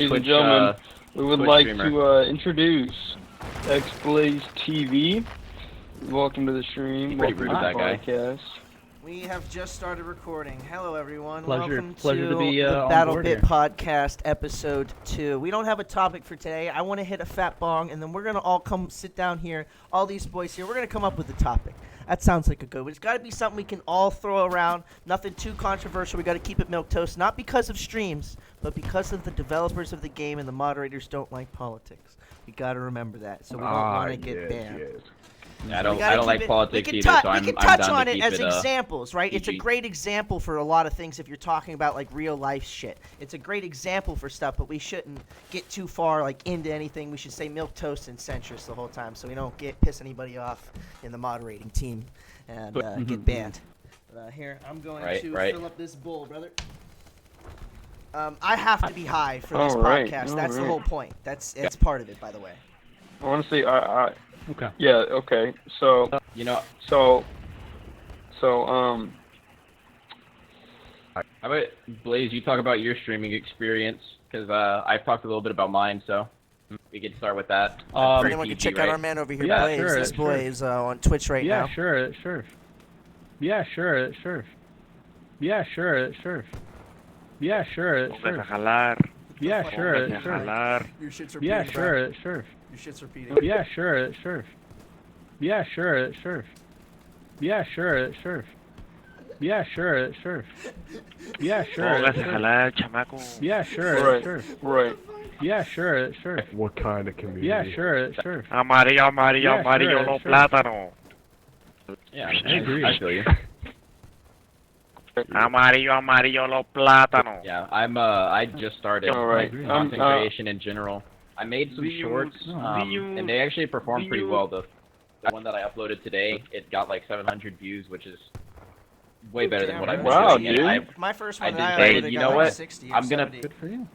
Ladies and gentlemen, we would like to introduce XBlaze TV. Welcome to the stream. Welcome to the podcast. We have just started recording. Hello, everyone. Pleasure Welcome to be the on board here. Battlebitpodcast episode 2. We don't have a topic for today. I want to hit a fat bong, and then we're going to all come sit down here, all these boys here. We're going to come up with a topic. That sounds like a good one. It's got to be something we can all throw around. Nothing too controversial. We got to keep it milquetoast, not because of streams, but because of the developers of the game and the moderators don't like politics. We got to remember that, so we don't want to get banned. Yes. I don't like politics either, so I'm we can down touch on to it keep as it, examples, right? PG. It's a great example for a lot of things if you're talking about like real life shit. It's a great example for stuff, but we shouldn't get too far like into anything. We should say milquetoast and centrist the whole time, so we don't piss anybody off in the moderating team and get banned. Here, I'm going to fill up this bowl, brother. I have to be high for this podcast. That's the whole point. It's part of it, by the way. Honestly, Okay. Yeah, okay. So, how about Blaze? You talk about your streaming experience, because I've talked a little bit about mine, so we could start with that. Anyone can check out our man over here, Blaze. Sure, this boy is on Twitch right now. Yeah, sure. Yeah, sure. Yeah, sure. Your shit's repeating. Yeah, sure. Your shit's repeating. Yeah, sure. Yeah, sure. Yeah, sure. Yeah, sure. Yeah, sure. Yeah, sure. Right. Yeah, sure. What kind of community? Yeah, sure. Amarillo, no plátano. Yeah, I agree. I feel you. Amarillo, no plátano. Yeah, I just started content creation in general. I made some shorts, and they actually performed pretty well. The one that I uploaded today, it got like 700 views, which is way better than what I was doing. Dude. And My first one, Hey, you know what? 60 I'm gonna. Good for you.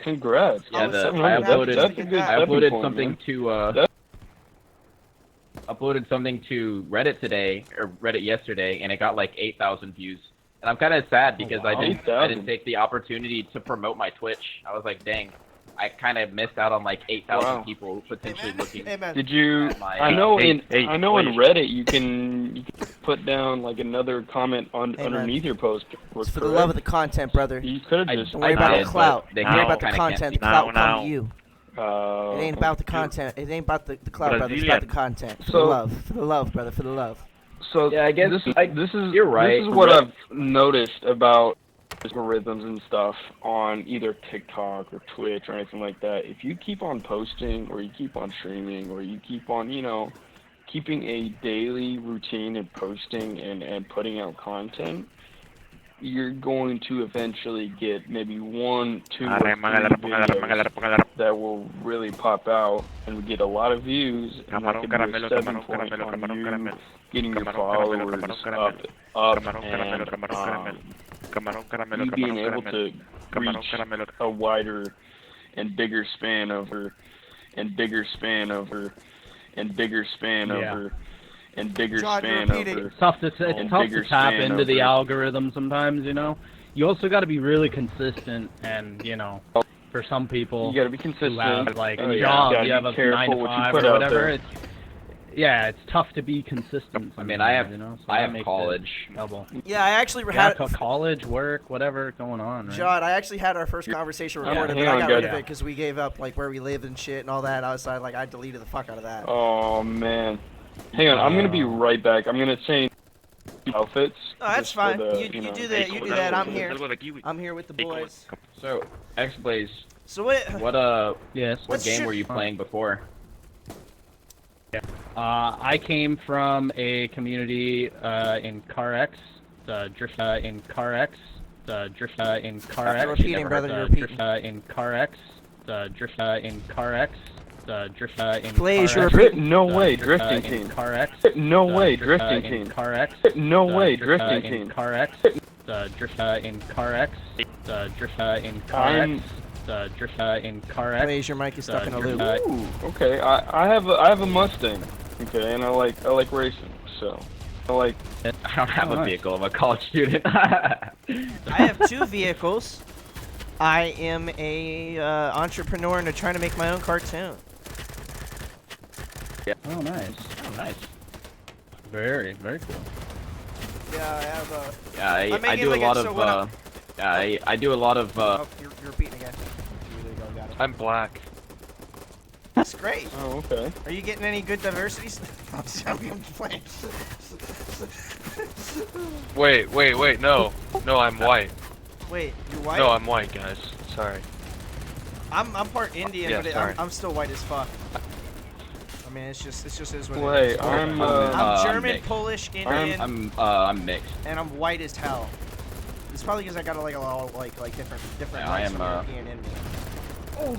Congrats. Yeah, Oh, I uploaded. that's a good I uploaded point, something man. to. Uploaded something to Reddit today, or Reddit yesterday, and it got like 8,000 views. And I'm kind of sad because I didn't take the opportunity to promote my Twitch. I was like, dang, I kind of missed out on like 8,000 people potentially looking. Amen. Did you? at my, I know in please. Reddit you can put down like another comment underneath your post. It's for the love of the content, brother. You could have just. Don't worry about the clout. They Don't worry about kinda the can't content. be- The clout will Now. come to you. It ain't about the content. It ain't about the clout, brother. It's about the content. For the love. For the love, brother. For the love. So Yeah, I guess this is you're right. This is what I've noticed about algorithms and stuff on either TikTok or Twitch or anything like that. If you keep on posting or you keep on streaming or you keep on, keeping a daily routine and posting and putting out content, you're going to eventually get maybe 1, 2, or 3 videos that will really pop out and we get a lot of views, and that could be a 7 point on you getting your followers up and you being able to reach a wider and bigger span over and bigger span over and bigger span over and bigger John, span you're repeating. over. It's tough to tap span into the over. algorithm sometimes, You also got to be really consistent, and for some people You gotta be who consistent. have like Oh, a yeah. job, Gotta you have be a careful 9 to what you 5 put or out whatever. there. It's tough to be consistent. I mean, I have so I that have makes it college. double. Yeah, I actually Yeah, had. college, work, whatever going on. Right? John, I actually had our first conversation recorded, hang but I on, got rid guys. of it because we gave up like where we live and shit and all that. I deleted the fuck out of that. Oh man. Hang on, I'm gonna be right back. I'm gonna change outfits. Oh, that's just for fine. the, You do that. You do that. I'm here. I'm here with the boys. So, XBlaze, So what? Yes. what What's game your- were you playing before? I came from a community in CarX, drift in CarX, drift in CarX. You're repeating, brother. You're repeating. In CarX, drift in CarX, drift in Blaze, you're CarX. repeating. No way, Drift drifting in team. CarX. No way, drift drifting in team. CarX. No way, drift drifting in team. CarX, drift in CarX, drift in CarX, drift in CarX. Blaze, your mic is stuck in a loop. Ooh, okay. I have a Mustang. Okay, and I like racing. So I like. I don't have a nice. vehicle. I'm a college student. I have 2 vehicles. I am a entrepreneur and trying to make my own cartoon. Oh, nice. Oh, nice. Very, very cool. Yeah, I have a... Yeah, I making do a like lot it, of, so what up? yeah, I do a lot of, Oh, you're repeating again. There you go, got it. I'm black. That's great. Oh, okay. Are you getting any good diversity? I'm playing. Wait, no. No, I'm white. Wait, you're white? No, I'm white, guys. Sorry. I'm part Indian, Yeah, but sorry. I'm still white as fuck. I mean, it's just is what it Wait, is. I'm I'm German, mixed. Polish, Indian, I'm mixed. and I'm white as hell. It's probably because I got like a lot of like different Yeah, I race am, from European in me. Oh.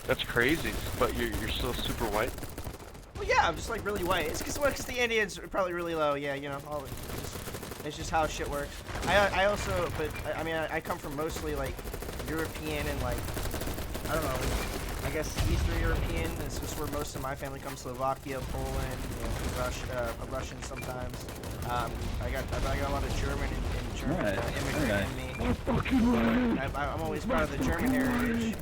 That's crazy, but you're still super white? Well, yeah, I'm just like really white. It's because the Indians are probably really low. Yeah, you know, it's just how shit works. I also, but I mean, I come from mostly like European and like, I don't know, I guess Eastern European. It's just where most of my family comes: Slovakia, Poland, you know, Russia, Russian sometimes. I got a lot of German and German immigrant in me. I'm always proud of the German heritage.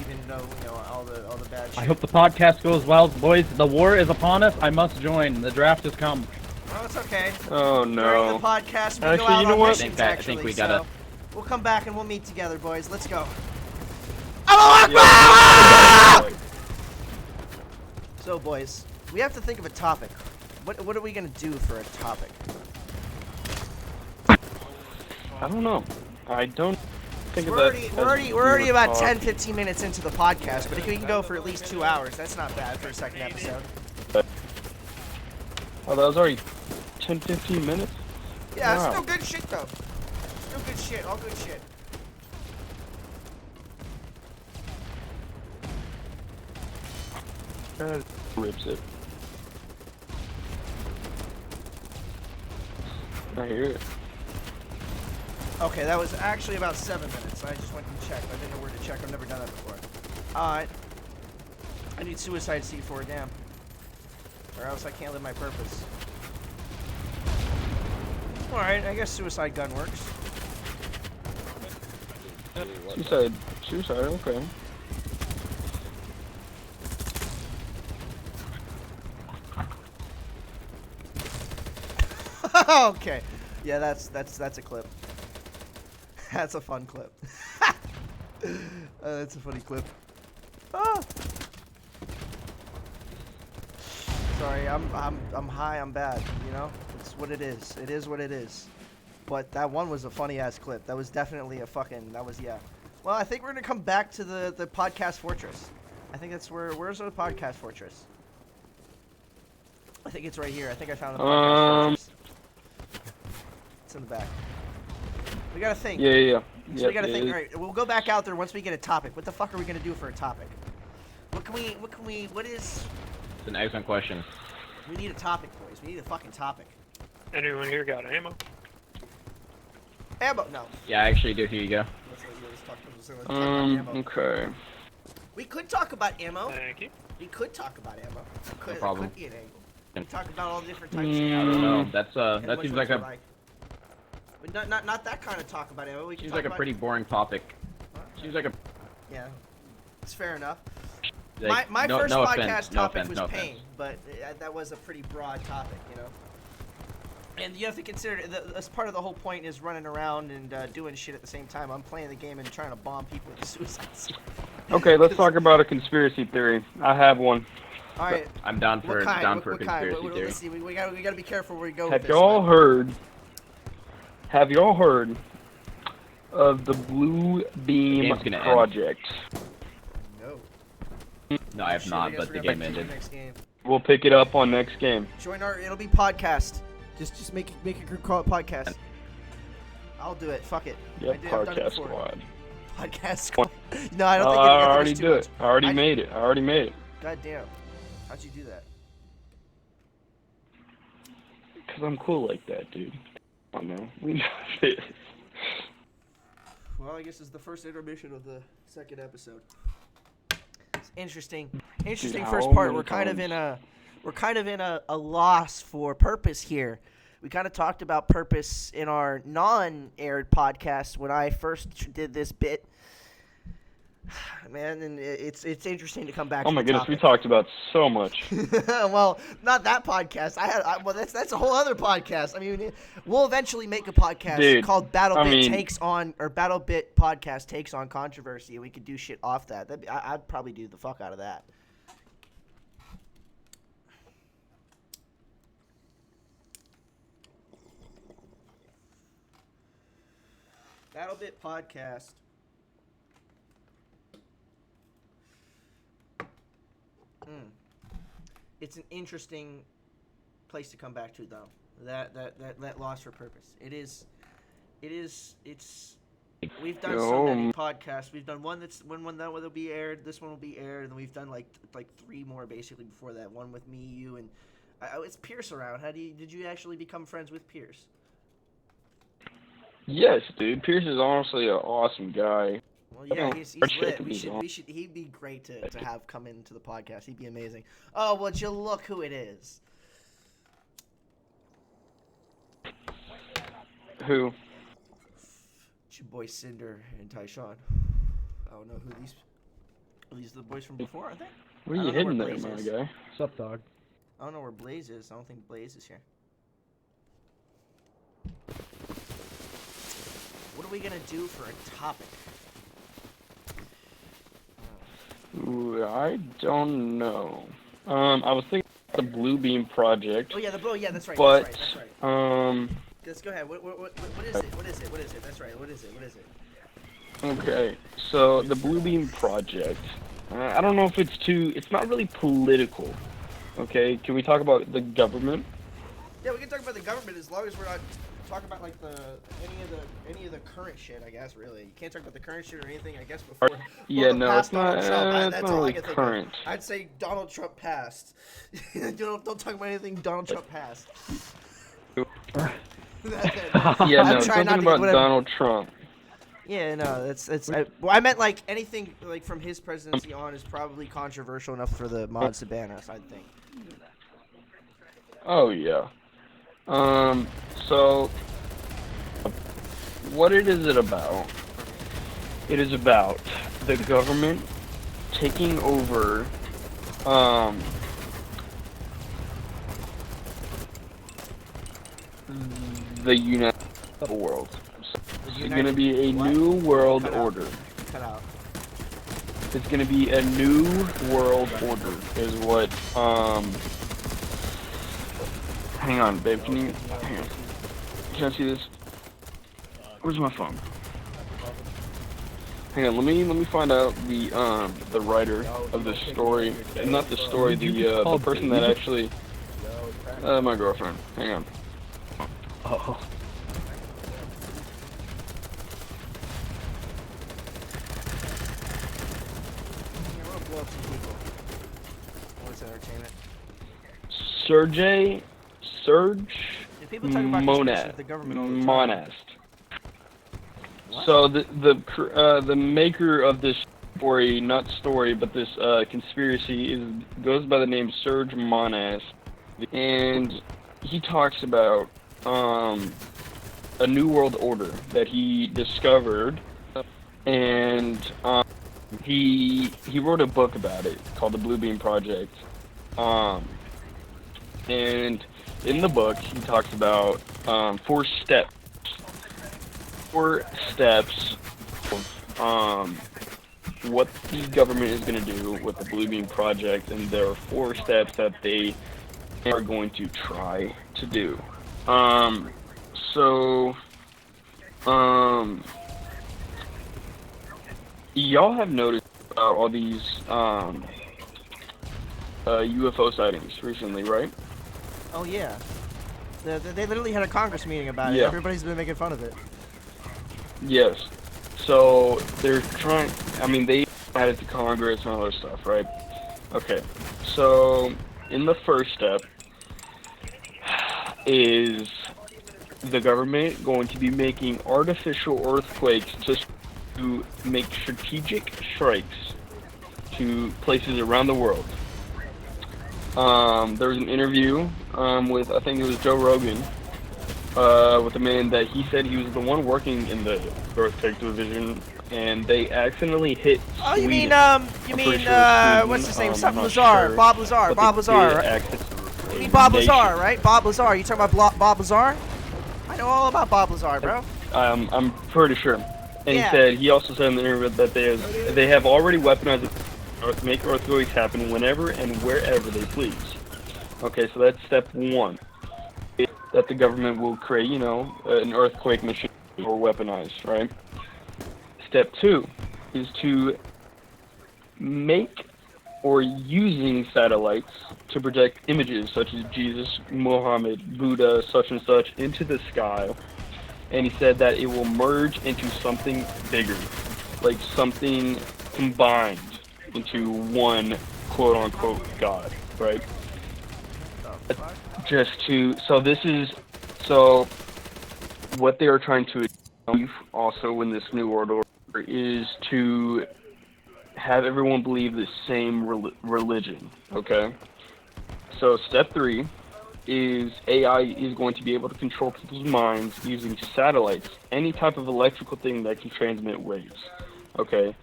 Even though, you know, all the bad shit. I hope the podcast goes well, boys. The war is upon us. I must join. The draft has come. Oh, it's okay. Oh During no. the podcast, we Actually, go out you know on what? missions, I think we gotta- so we'll come back and we'll meet together, boys. Let's go. So, boys, we have to think of a topic. What are we gonna do for a topic? I don't know. I don't think of We're that. already about 10-15 minutes into the podcast, but if we can go for at least 2 hours, that's not bad for a second episode. Oh, that was already 10-15 minutes? Yeah, Wow. it's still good shit though. Still good shit. All good shit. Rips it. I hear it. Okay, that was actually about 7 minutes. I just went and checked. I didn't know where to check. I've never done that before. Alright. I need suicide C4, damn. Or else I can't live my purpose. Alright, I guess suicide gun works. Suicide, okay. Okay. Yeah, that's a clip. That's a fun clip. That's a funny clip. Ah. Sorry, I'm high, I'm bad, you know? It's what it is. It is what it is. But that one was a funny ass clip. That was definitely a fucking yeah. Well, I think we're gonna come back to the podcast fortress. I think that's where's the podcast fortress? I think it's right here. I think I found the podcast fortress. It's in the back. We gotta think. Yeah. So we gotta think. All right, we'll go back out there once we get a topic. What the fuck are we gonna do for a topic? What is? It's an excellent question. We need a topic, boys. We need a fucking topic. Anyone here got ammo? Ammo? No. Yeah, I actually do. Here you go. Let's talk about ammo. Okay. We could talk about ammo. Thank you. We could talk about ammo. No problem. Could be an angle. We talk about all the different types I of don't ammo. know. and That which seems ones like we a But not that kind of talk about ammo. We can seems talk like a about- pretty boring topic. Seems like a Yeah, it's fair enough. like, My no, first no podcast offense, topic no was offense. pain, but that was a pretty broad topic, you know. And you have to consider that's part of the whole point is running around and doing shit at the same time. I'm playing the game and trying to bomb people with suicides. Okay, let's talk about a conspiracy theory. I have one. All right. I'm down for What kind? down What for a kind? conspiracy Let's theory. see. We gotta be careful where we go. Have with this, y'all but- heard? Have y'all heard of the Blue Beam game's gonna end. project? No. No, I have Shit, not, guess but we're the gonna game have to do ended. next game. We'll pick it up on next game. Join our. It'll be podcast. Just make a group call it podcast. I'll do it. Fuck it. Yep, I've done it podcast before. squad. Podcast squad. No, I don't think I I already do it. I already made it. God damn. How'd you do that? Cause I'm cool like that, dude. I know. We know this. Well, I guess it's the first intermission of the second episode. It's interesting. Interesting Dude, first how part. many We're kind of in a loss for purpose here. We kind of talked about purpose in our non-aired podcast when I first did this bit. Man, and it's interesting to come back. Oh my goodness, we talked about so much. Well, not that podcast. Well, that's a whole other podcast. I mean, we'll eventually make a podcast called Battlebitpodcast takes on controversy, and we could do shit off that. I'd probably do the fuck out of that. Battlebitpodcast. It's an interesting place to come back to, though. That loss for purpose. It's. We've done so many podcasts. We've done one that will be aired. This one will be aired, and then we've done like 3 more basically before that. One with me, you, and it's Pierce around. Did you actually become friends with Pierce? Yes, dude. Pierce is honestly an awesome guy. Well, yeah, he's lit. He'd be great to have come into the podcast. He'd be amazing. Oh, would you look who it is? Who? It's your boy Cinder and Tyshawn. I don't know who these. Are these the boys from before, aren't they? Where are you hidden there, my guy? What's up, dog? I don't know where Blaze is. I don't think Blaze is here. What are we gonna do for a topic? Ooh, I don't know. I was thinking about the Blue Beam Project. Oh yeah, that's right. But that's right. Let's go ahead. What is it? What is it? What is it? That's right. What is it? What is it? Okay, so the Blue Beam Project. I don't know if it's not really political. Okay, can we talk about the government? Yeah, we can talk about the government as long as we're not talking about like any of the current shit. I guess really, you can't talk about the current shit or anything. I guess before. Yeah, no, it's not. It's not really current. I'd say Donald Trump passed. don't talk about anything Donald Trump passed. Yeah, no, something about Donald Trump. Yeah, no, well, I meant like anything like from his presidency on is probably controversial enough for the mods to ban us, I think. Oh yeah. So what is it about? It is about the government taking over the United world. It's going to be a new world order. Cut out. It's going to be a new world order is what hang on, babe. Can I see this? Where's my phone? Hang on, let me find out the writer of this story. Not the story, the person that actually my girlfriend. Hang on. Oh. Serge Monast. So the maker of this story, not story, but this conspiracy goes by the name Serge Monast, and he talks about a new world order that he discovered, and he wrote a book about it called the Blue Beam Project. And in the book, he talks about 4 steps of what the government is going to do with the Blue Beam Project, and there are 4 steps that they are going to try to do. Y'all have noticed all these UFO sightings recently, right? Oh yeah, they literally had a Congress meeting about it. Yeah. Everybody's been making fun of it. Yes. So they're trying. I mean, they had it to Congress and all that stuff, right? Okay. So in the first step is the government going to be making artificial earthquakes to make strategic strikes to places around the world. There was an interview with, I think it was Joe Rogan, with a man that he said he was the one working in the Earthquake division, and they accidentally hit Oh, Sweden. you mean, Sweden. what's his name? I'm Something not Lazar. sure, Bob Lazar. but Bob they Lazar, did right? accidentally You mean Bob nation. Lazar, right? Bob Lazar. You talking about Bob Lazar? I know all about Bob Lazar, bro. I'm pretty sure. And Yeah. he also said in the interview that they have already weaponized to make earthquakes happen whenever and wherever they please. Okay, so that's step one. That the government will create, an earthquake machine or weaponized, right? Step two is to make or using satellites to project images such as Jesus, Muhammad, Buddha, such and such into the sky. And he said that it will merge into something bigger, like something combined into one quote-unquote God, right? So what they are trying to achieve also in this new world order is to have everyone believe the same religion, okay? So step three is AI is going to be able to control people's minds using satellites, any type of electrical thing that can transmit waves, okay?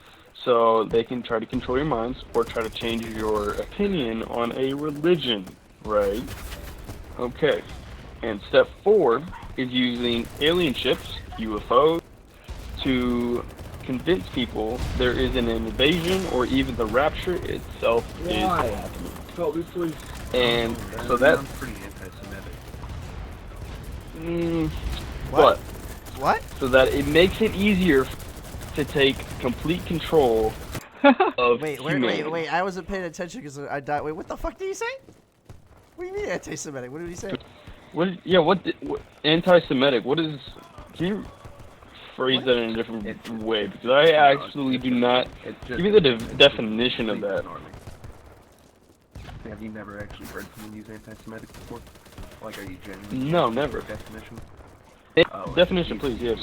So they can try to control your minds or try to change your opinion on a religion, right? Okay. And step four is using alien ships, UFOs, to convince people there is an invasion or even the rapture itself is happening. And so that's pretty anti-Semitic. What? What? So that it makes it easier to take complete control of humanity. Wait, I wasn't paying attention because I died. Wait, what the fuck did he say? What do you mean anti-Semitic? What did he say? What anti-Semitic? What is? Can you phrase that in a different way? Because I actually do not. Give me the definition of that. Have you never actually heard someone use anti-Semitic before? Like, are you genuinely? No, never. Definition? Definition, please. Yes.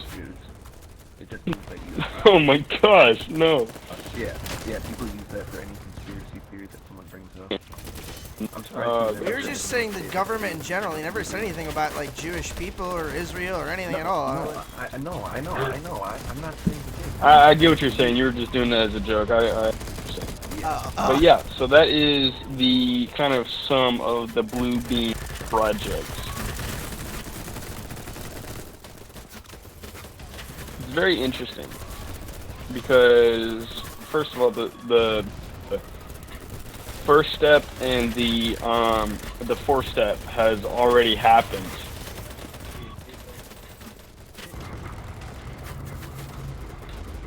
It just means that you. Oh my gosh, no. Yeah, people use that for any conspiracy theory that someone brings up. I'm surprised. We were just saying the government in general. He never said anything about like Jewish people or Israel or anything at all. No, I know. I'm not saying the thing. I get what you're saying. You were just doing that as a joke. But yeah, so that is the kind of sum of the Blue Beam project. It's very interesting because, first of all, the first step and the fourth step has already happened.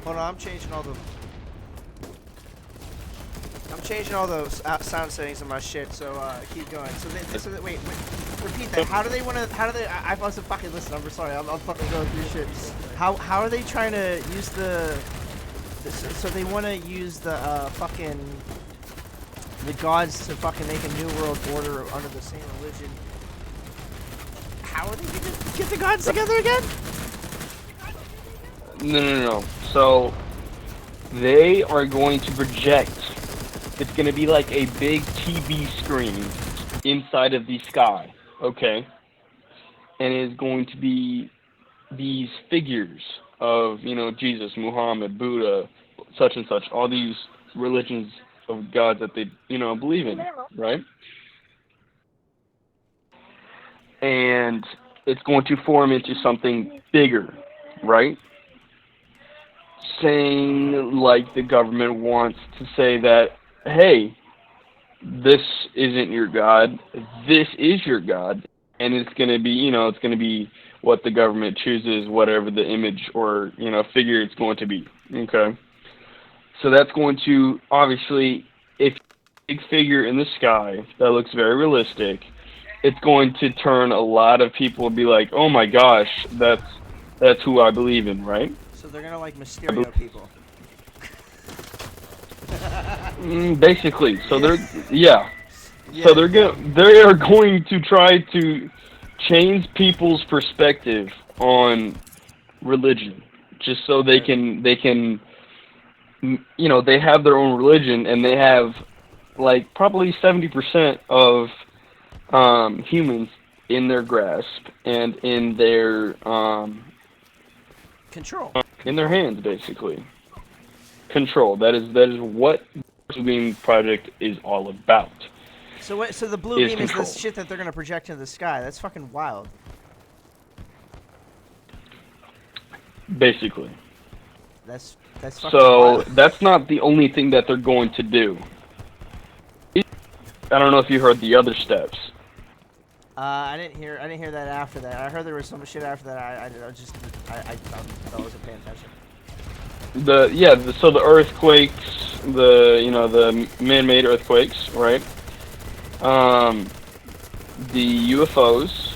Hold on, I'm changing all those sound settings on my shit. So keep going. Wait, repeat that. How do they I wasn't fucking listening. I'm sorry. I'm fucking going through shit. How are they trying to use so they want to use the gods to fucking make a new world order under the same religion. How are they going to get the gods together again? No. So they are going to project. It's going to be like a big TV screen inside of the sky, okay? And it's going to be these figures of, Jesus, Muhammad, Buddha, such and such, all these religions of God that they, believe in, right? And it's going to form into something bigger, right? Saying like the government wants to say that, hey, this isn't your God, this is your God, and it's going to be, it's going to be what the government chooses, whatever the image or, figure it's going to be, okay? So that's going to, obviously, if a big figure in the sky that looks very realistic, it's going to turn a lot of people to be like, oh my gosh, that's who I believe in, right? So they're going to like Mysterio people. Basically, so they are going to try to change people's perspective on religion, just so they can they have their own religion, and they have like probably 70% of humans in their grasp and in their Control. in their hands, basically. Control. That is what the Blue Beam Project is all about. So the blue beam control. is the shit that they're gonna project into the sky. That's fucking wild. Basically. That's fucking So wild. that's not the only thing that they're going to do. I don't know if you heard the other steps. I didn't hear that after that. I heard there was some shit after that. I wasn't paying attention. So the earthquakes, the man-made earthquakes, right? The UFOs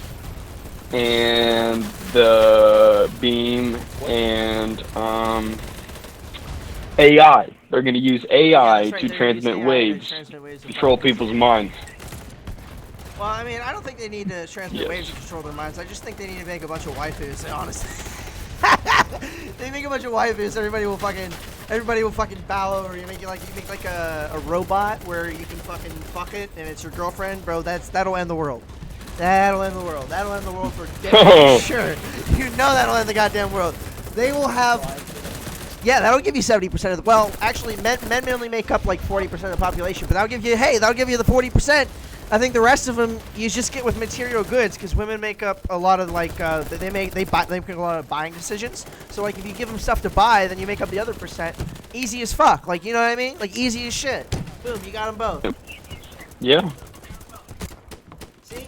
and the beam and AI. They're going to use AI to transmit waves, control people's minds. Well, I mean, I don't think they need to transmit waves to control their minds. I just think they need to make a bunch of waifus, honestly. They make a bunch of waifus, everybody will fucking bow over. You make like a robot where you can fuck it and it's your girlfriend, bro. That'll end the world. That'll end the world. That'll end the world for damn sure. You know that'll end the goddamn world. They will have. Yeah, that'll give you 70% of the. Well, actually, men only make up like 40% of the population, but that'll give you the 40%. I think the rest of them you just get with material goods, because women make up a lot of like they make a lot of buying decisions. So like if you give them stuff to buy, then you make up the other percent. Easy as fuck, like, you know what I mean? Like easy as shit. Boom, you got them both. Yeah. See?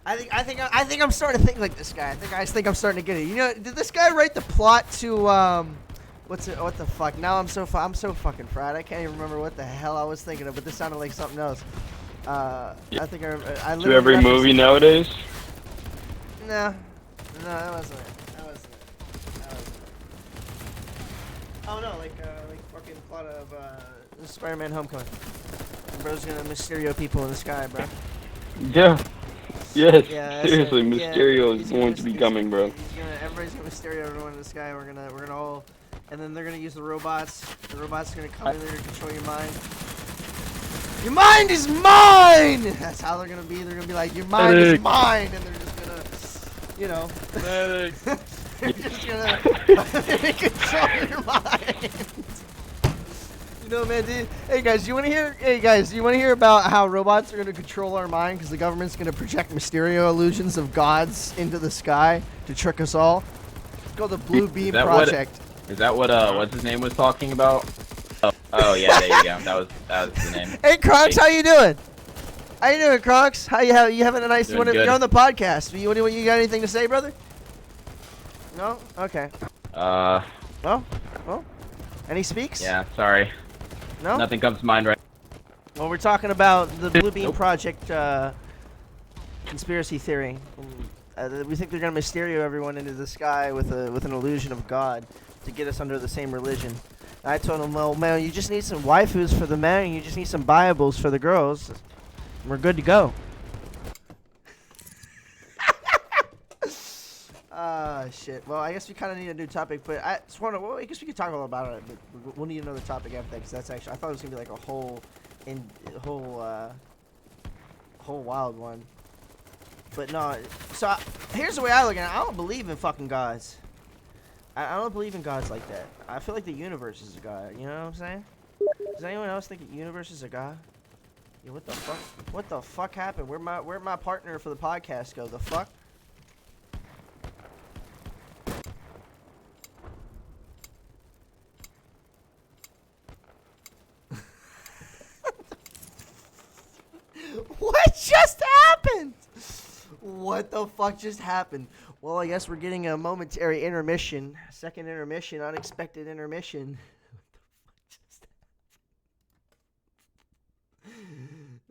I think I'm starting to think like this guy. I think I'm starting to get it. You know, did this guy write the plot to what the fuck? Now I'm so fucking fried. I can't even remember what the hell I was thinking of, but this sounded like something else. I think I To every movie nowadays? No, that wasn't it. Oh no, like fucking plot of Spider-Man: Homecoming. Bro's gonna Mysterio people in the sky, bro. Yeah. Yes. Yeah, Seriously, Mysterio is going to be coming, bro. Everybody's gonna Mysterio everyone in the sky. We're gonna all, and then they're gonna use the robots. The robots are gonna come in there to control your mind. Your mind is mine! That's how they're gonna be. They're gonna be like, your mind is mine! And they're just gonna, you know. They're just gonna control your mind. You know, man, dude. Hey guys, you wanna hear about how robots are gonna control our mind because the government's gonna project Mysterio illusions of gods into the sky to trick us all? It's called the Blue Beam Project. Is that what what's his name was talking about? Oh yeah, there you go. That was the name. Hey Crocs, how you doing? How you doing, Crocs? You having a nice one? You're on the podcast. You got anything to say, brother? No? Okay. Well, any speaks? Yeah, sorry. No? Nothing comes to mind right. Well, we're talking about the Blue Beam Project conspiracy theory. We think they're gonna Mysterio everyone into the sky with an illusion of God to get us under the same religion. I told him, well, man, you just need some waifus for the men, you just need some Bibles for the girls, and we're good to go. Shit. Well, I guess we kind of need a new topic, but I just want to. Well, I guess we could talk a little about it, but we'll need another topic after that, because that's actually. I thought it was gonna be like a whole wild one. But no. So here's the way I look at it. I don't believe in fucking gods. I don't believe in gods like that. I feel like the universe is a god. You know what I'm saying? Does anyone else think the universe is a god? Yeah, what the fuck? What the fuck happened? Where'd my partner for the podcast go? The fuck? What just happened? What the fuck just happened? Well, I guess we're getting a momentary intermission. Second intermission, unexpected intermission.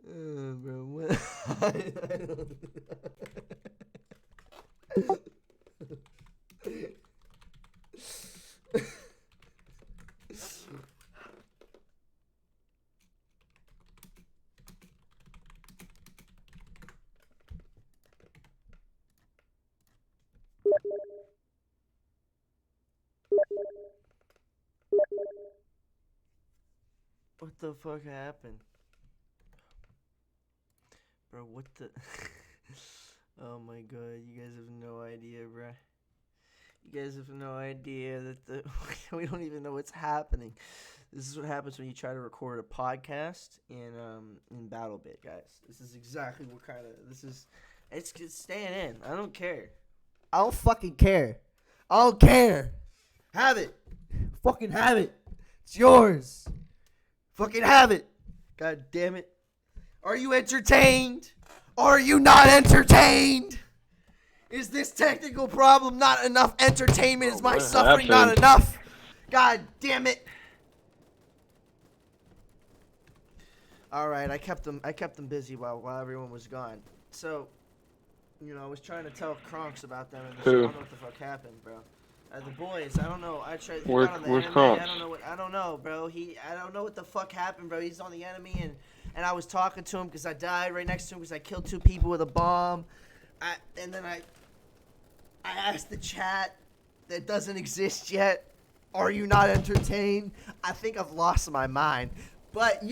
Bro, what? What the fuck happened? Bro, what the... Oh my god, you guys have no idea, bruh. You guys have no idea that we don't even know what's happening. This is what happens when you try to record a podcast in BattleBit, guys. This is exactly what kind of it's staying in. I don't care. I don't fucking care. I don't care. Have it. Fucking have it. It's yours. Fucking have it. God damn it. Are you entertained? Are you not entertained? Is this technical problem not enough entertainment? Is my suffering not enough? God damn it. All right, I kept them busy while everyone was gone. So, I was trying to tell Kronks about them, and I don't know what the fuck happened, bro. The boys, I don't know. I tried. Where's Kronks? I don't know, bro. I don't know what the fuck happened, bro. He's on the enemy, and I was talking to him because I died right next to him because I killed 2 people with a bomb. And then I asked the chat that doesn't exist yet, are you not entertained? I think I've lost my mind. But,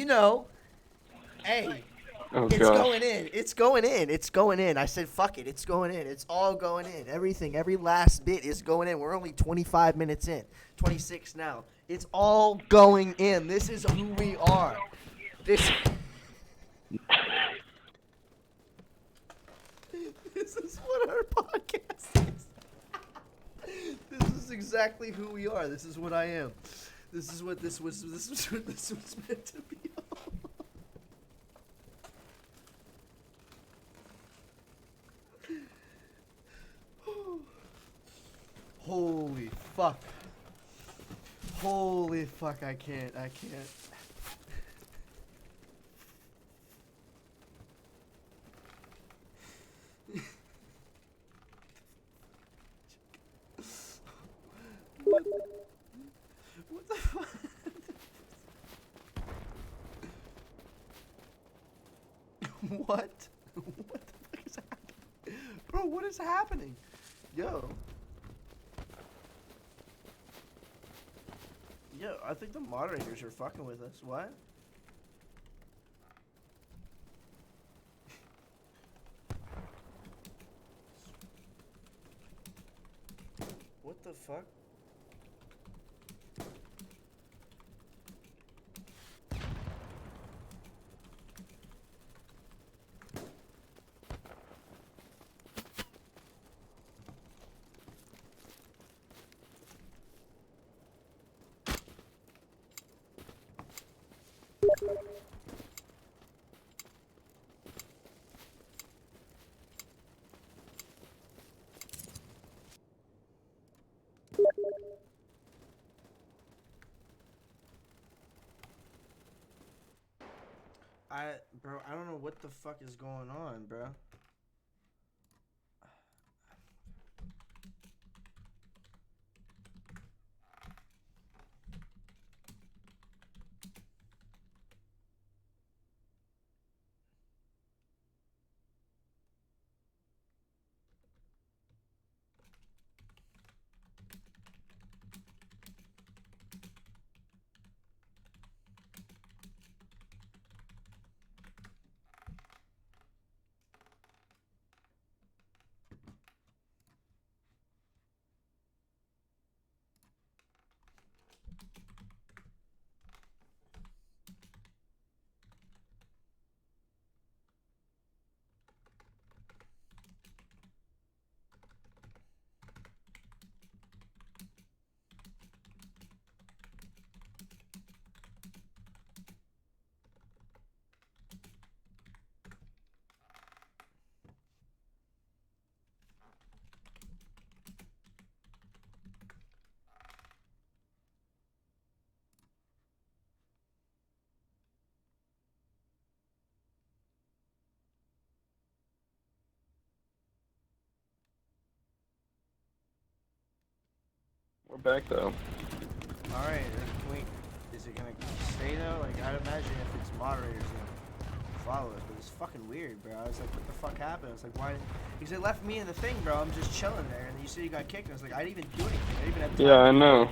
hey, going in. It's going in. It's going in. I said, fuck it. It's going in. It's all going in. Everything, every last bit is going in. We're only 25 minutes in. 26 now. It's all going in. This is who we are. This is what our podcast is. This is exactly who we are. This is what I am. This is what this was meant to be. Holy fuck. Holy fuck, I can't. What the fuck? What? What the fuck is happening? Bro, what is happening? Yo, I think the moderators are fucking with us. What? What the fuck? Bro, I don't know what the fuck is going on, bro. We're back though. Alright, wait. Is it gonna stay though? Like, I'd imagine if it's moderators gonna follow it, but it's fucking weird, bro. I was like, what the fuck happened? I was like, why? Because they left me in the thing, bro. I'm just chilling there, and you said you got kicked. I was like, I didn't even do anything. I didn't even have time. Yeah, I know.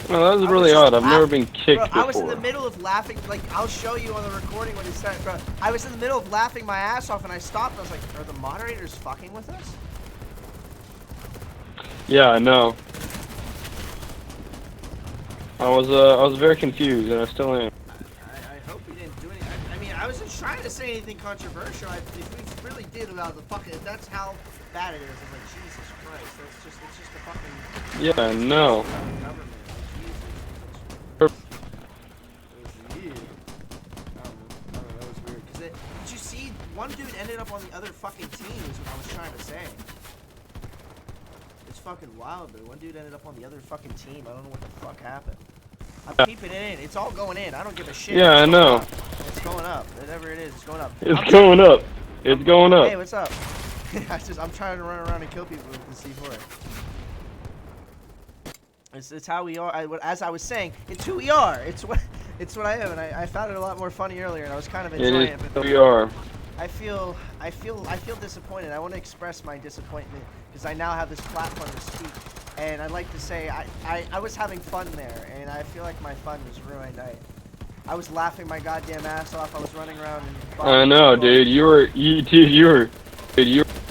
No, that was really odd. I've never been kicked before. I was in the middle of laughing. Like, I'll show you on the recording when he said, bro. I was in the middle of laughing my ass off, and I stopped. I was like, are the moderators fucking with us? Yeah, I know. I was very confused, and I still am. I hope we didn't do anything. I mean, I wasn't trying to say anything controversial. If we really did about the fucking, if that's how bad it is, I'm like, Jesus Christ, it's just a fucking. Yeah, I know. Government. Like, Jesus. It was weird. I don't know, that was weird. Did you see, one dude ended up on the other fucking team is what I was trying to say. It's fucking wild, dude. One dude ended up on the other fucking team. I don't know what the fuck happened. I'm keeping it in. It's all going in. I don't give a shit. Yeah, I know. It's going up. Whatever it is, it's going up. It's going up. It's going up. Hey, what's up? I'm trying to run around and kill people with the C4. It's how we are. As I was saying, it's who we are. It's what I am, and I found it a lot more funny earlier, and I was kind of enjoying it. But who we are. I feel disappointed. I want to express my disappointment because I now have this platform to speak, and I'd like to say I was having fun there, and I feel like my fun was ruined. I was laughing my goddamn ass off. I was running around and. I know, dude. You were.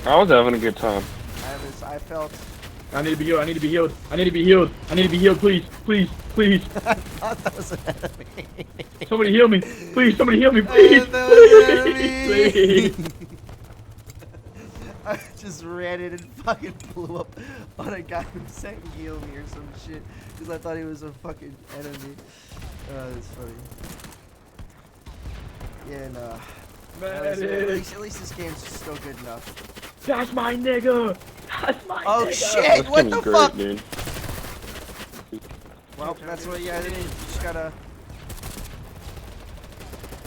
I was having a good time. I felt. I need to be healed. I need to be healed. I need to be healed. I need to be healed. Please, please, please. I thought that was an enemy. Somebody heal me. Please, somebody heal me. Please. Please. I just ran in and fucking blew up on a guy who was saying heal me or some shit because I thought he was a fucking enemy. Oh, that's funny. Yeah, no. At least this game's still good enough. That's my nigga. That's my nigga. Oh shit! That's What the great, fuck? dude. Well, that's what you gotta do. You just gotta.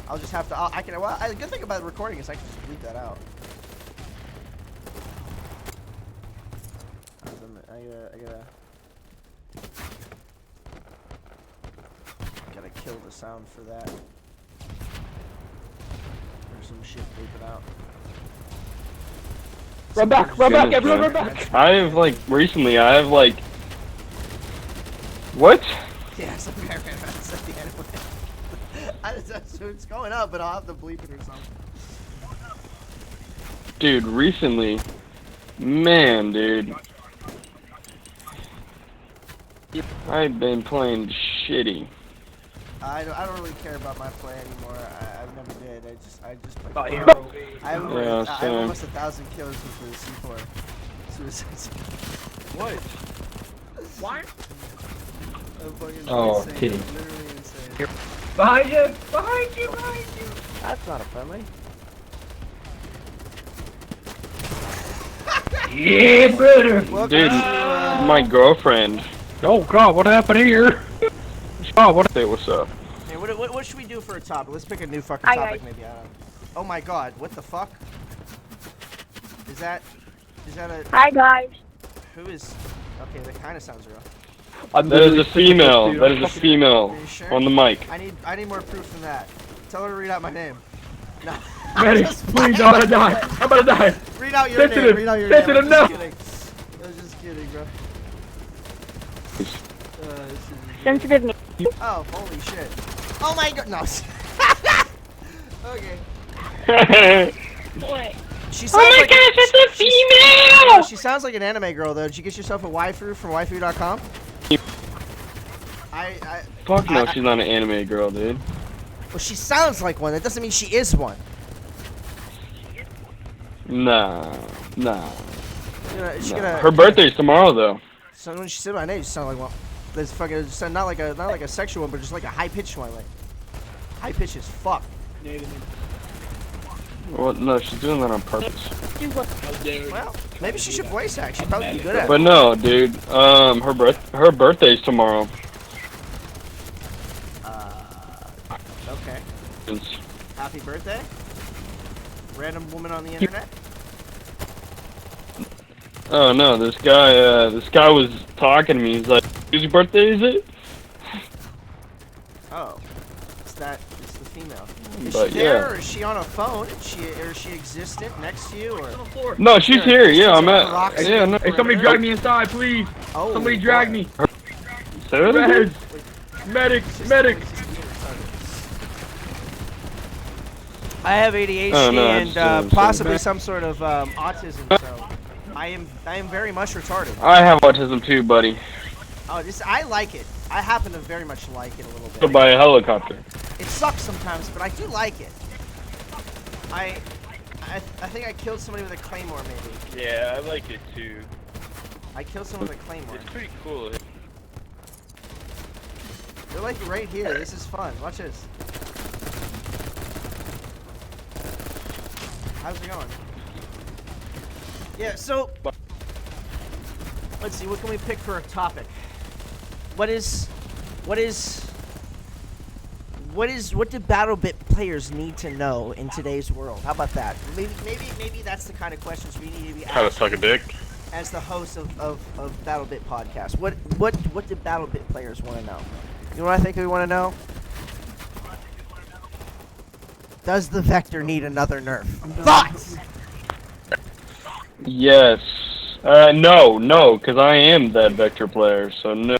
I'll just have to. I can. Well, the good thing about recording is I can just bleep that out. I gotta kill the sound for that. Or some shit, bleep it out. Run back, everyone run back! I have recently, what? Yeah, some guy ran around and said the enemy. It's going up, but I'll have to bleep it or something. Dude, recently, man, dude. I've been playing shitty. I don't really care about my play anymore. I never did. I just play. I have almost 1,000 kills with the C4. Suicide. What? What? Oh, insane. kidding. Literally insane. Behind you! Behind you! Behind you! That's not a friendly. Yeah, brother! Dude, my girlfriend. Oh god, what happened here? Oh, what? Say what's up. Hey, what should we do for a topic? Let's pick a new fucking topic, maybe. I don't know. Oh my god, what the fuck? Is that a? Hi guys. Who is? Okay, that kind of sounds real. That is a female. That is a female Are you sure? on the mic. I need more proof than that. Tell her to read out my name. No. Ready? Please, I'm about to die. I'm about to die. Read out your name. Read out your Sensitive, name. no. I was just kidding, bro. Sensitive name. Oh, holy shit. Oh my god. No. Okay. What? She sounds Oh my gosh, it's a female! She sounds like an anime girl, though. Did you get yourself a waifu from waifu.com? Fuck no, she's not an anime girl, dude. Well, she sounds like one. That doesn't mean she is one. Nah. Her birthday's tomorrow, though. So when she said my name, she sounded like one. That's fucking not like a sexual one, but just like a high pitched one, like high pitched as fuck. Well, no, she's doing that on purpose. Well, maybe she should voice act. She'd probably be good at it. But no, dude. Her birthday's tomorrow. Okay. Happy birthday, random woman on the internet. Oh no, this guy was talking to me. He's like, "Whose birthday is it?" Oh, it's the female. Is But she there, yeah. or is she on a phone? Is she existent next to you, or? No, she's here. Yeah, I'm at. Roxy. Yeah, no. Hey, somebody drag me inside, please. Oh, Somebody drag me. Say that again? Reds. Medic! Medic! I have ADHD Oh, no, and possibly some sort of autism, so I am very much retarded. I have autism too, buddy. Oh, I like it. I happen to very much like it a little bit. Killed by a helicopter. It sucks sometimes, but I do like it. I think I killed somebody with a claymore, maybe. Yeah, I like it too. I killed someone with a claymore. It's pretty cool. They're like right here. This is fun. Watch this. How's it going? Yeah, so let's see, what can we pick for a topic? What do BattleBit players need to know in today's world? How about that? Maybe that's the kind of questions we need to be How to suck a asking dick. as the host of Battlebitpodcast. What do BattleBit players want to know? You know what I think we want to know? Does the Vector need another nerf? Thoughts? Yes. No, because I am that Vector player, so no.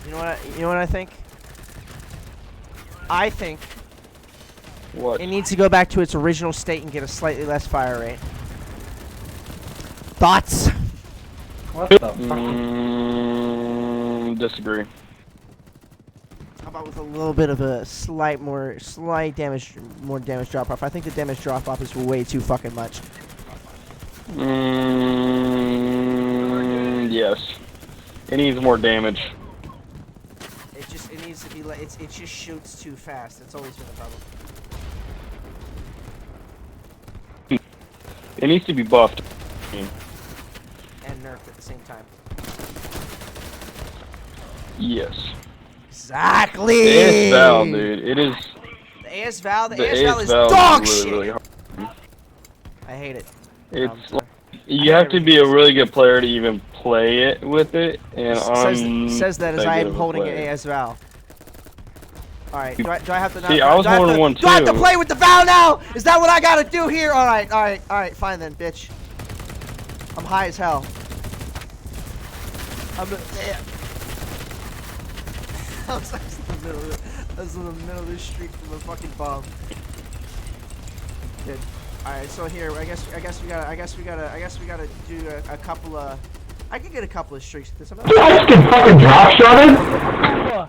You know what I think? I think What? it needs to go back to its original state and get a slightly less fire rate. Thoughts? What the fuck? Disagree. How about with a little bit of a more damage drop off? I think the damage drop off is way too fucking much. Yes. It needs more damage. It needs to be like it just shoots too fast. That's always been the problem. It needs to be buffed. And nerfed at the same time. Yes. Exactly. The AS Val, dude. It is. The AS Val. The The AS Val is Val dog is shit. really hard. I hate it. It's like, you have to be a really good player to even play it with it, and Says that as I am holding an AS Val. Alright, do I have to not... See, I was holding one Do I have to too. play with the Val now? Is that what I gotta do here? Alright, fine then, bitch. I'm high as hell. I was in the middle of the street from a fucking bomb. Good. Alright, so here, I guess we gotta do a couple of... I can get a couple of streaks at this. Dude, I just get fucking drop shotted?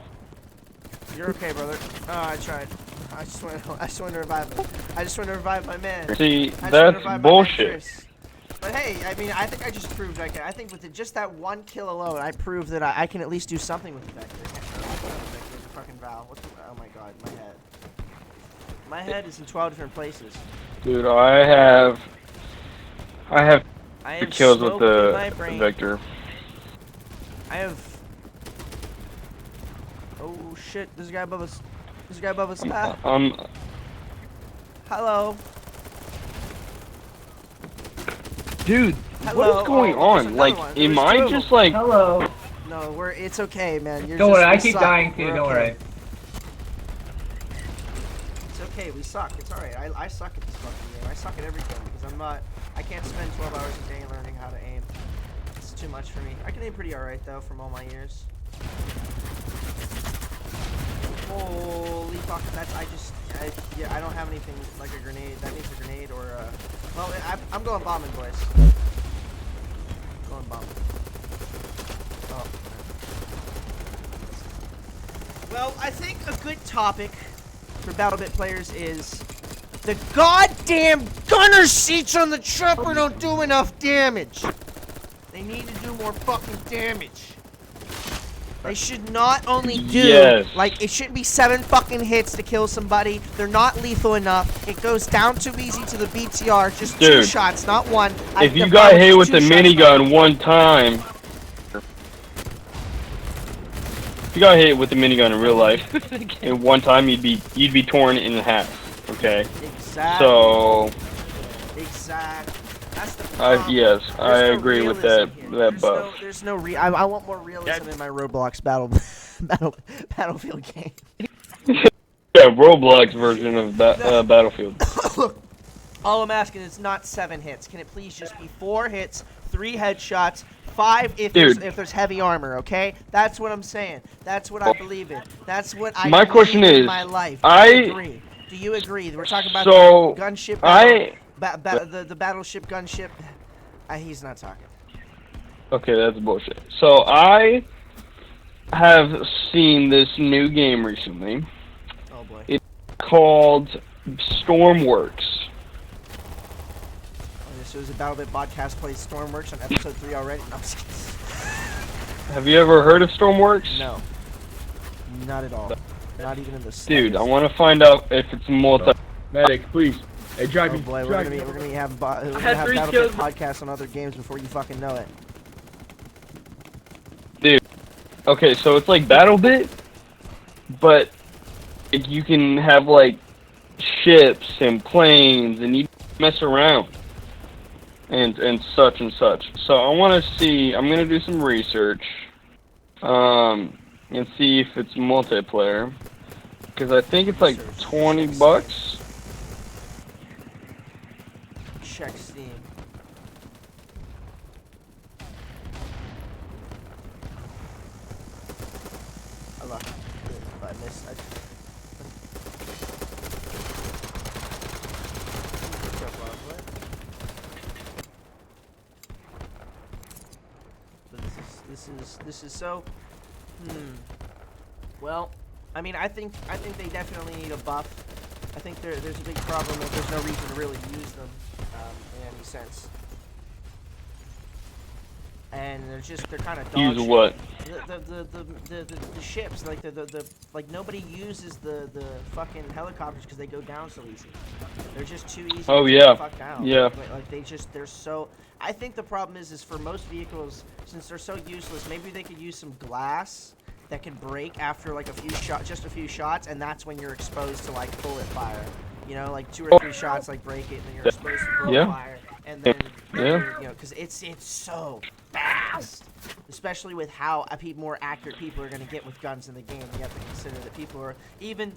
You're okay, brother. Oh, I tried. I just want to revive him. I just want to revive my man. See, I just wanna that's revive my man, bullshit. Chris. But hey, I mean, I think I just proved I can. I think with just that one kill alone, I proved that I can at least do something with the Vector. The fucking Val. Oh my god, my head. My head is in 12 different places. Dude, I have I kills with smoke in my the brain. Vector. I have. Oh shit! There's a guy above us. There's a guy above us. Ah. Hello. Dude, Hello. what is going Oh, there's on? another Like, one. am There's I two of just them. like? Hello. No, it's okay, man. Don't worry, I we keep suck. dying too, We're don't okay. worry. It's okay, we suck. It's alright. I suck at this fucking game. I suck at everything because I can't spend 12 hours a day learning how to aim. It's too much for me. I can aim pretty alright though from all my years. Holy fuck, I don't have anything like a grenade. That needs a grenade or well, I'm going bombing, boys. Going bombing. Oh. Well, I think a good topic for BattleBit players is the goddamn gunner seats on the chopper don't do enough damage. They need to do more fucking damage. They should not only do, like, it shouldn't be 7 fucking hits to kill somebody. They're not lethal enough. It goes down too easy to the BTR. Just 2 shots, not 1. If you got hit with the minigun one time, if you got hit with the minigun in real life, and one time you'd be torn in half. Okay. Exactly. So. Exactly. That's the problem. Yes, I agree with that buff. There's no I want more realism in my Roblox Battlefield game. Yeah, Roblox version of Battlefield. All I'm asking is not 7 hits. Can it please just be 4 hits, 3 headshots, 5 if there's heavy armor, okay? That's what I'm saying. That's what I believe in. That's what I My question believe in is, my life. I- Do you agree? We're talking about So, the gunship the battleship gunship. He's not talking. Okay, that's bullshit. So I have seen this new game recently. Oh boy. It's called Stormworks. So is a Battlebitpodcast plays Stormworks on episode 3 already? No, I'm just kidding. Have you ever heard of Stormworks? No. Not at all. Not even in the slightest. Dude, I want to find out if it's multi. Medic, please. Hey, drag Oh me. boy, drag we're me. gonna be having had 3 kills. podcasts on other games before you fucking know it. Okay, so it's like BattleBit, but you can have like ships and planes, and you mess around, and such and such. So I want to see. I'm gonna do some research, and see if it's multiplayer, because I think it's like $20. Check Steam. I lost it, but I missed. This is so. Well, I mean, I think they definitely need a buff. I think there's a big problem that there's no reason to really use them in any sense. And they're kind of dog Use shit. what? The ships, like nobody uses the fucking helicopters because they go down so easy. They're just too easy Oh, to yeah. take the fuck down. Yeah. Like they're so. I think the problem is for most vehicles, since they're so useless, maybe they could use some glass that can break after like just a few shots, and that's when you're exposed to like bullet fire. You know, like 2 or 3 shots like break it, and then you're exposed to bullet fire, and then you know, because it's so fast. Especially with how more accurate people are gonna get with guns in the game. You have to consider that people are even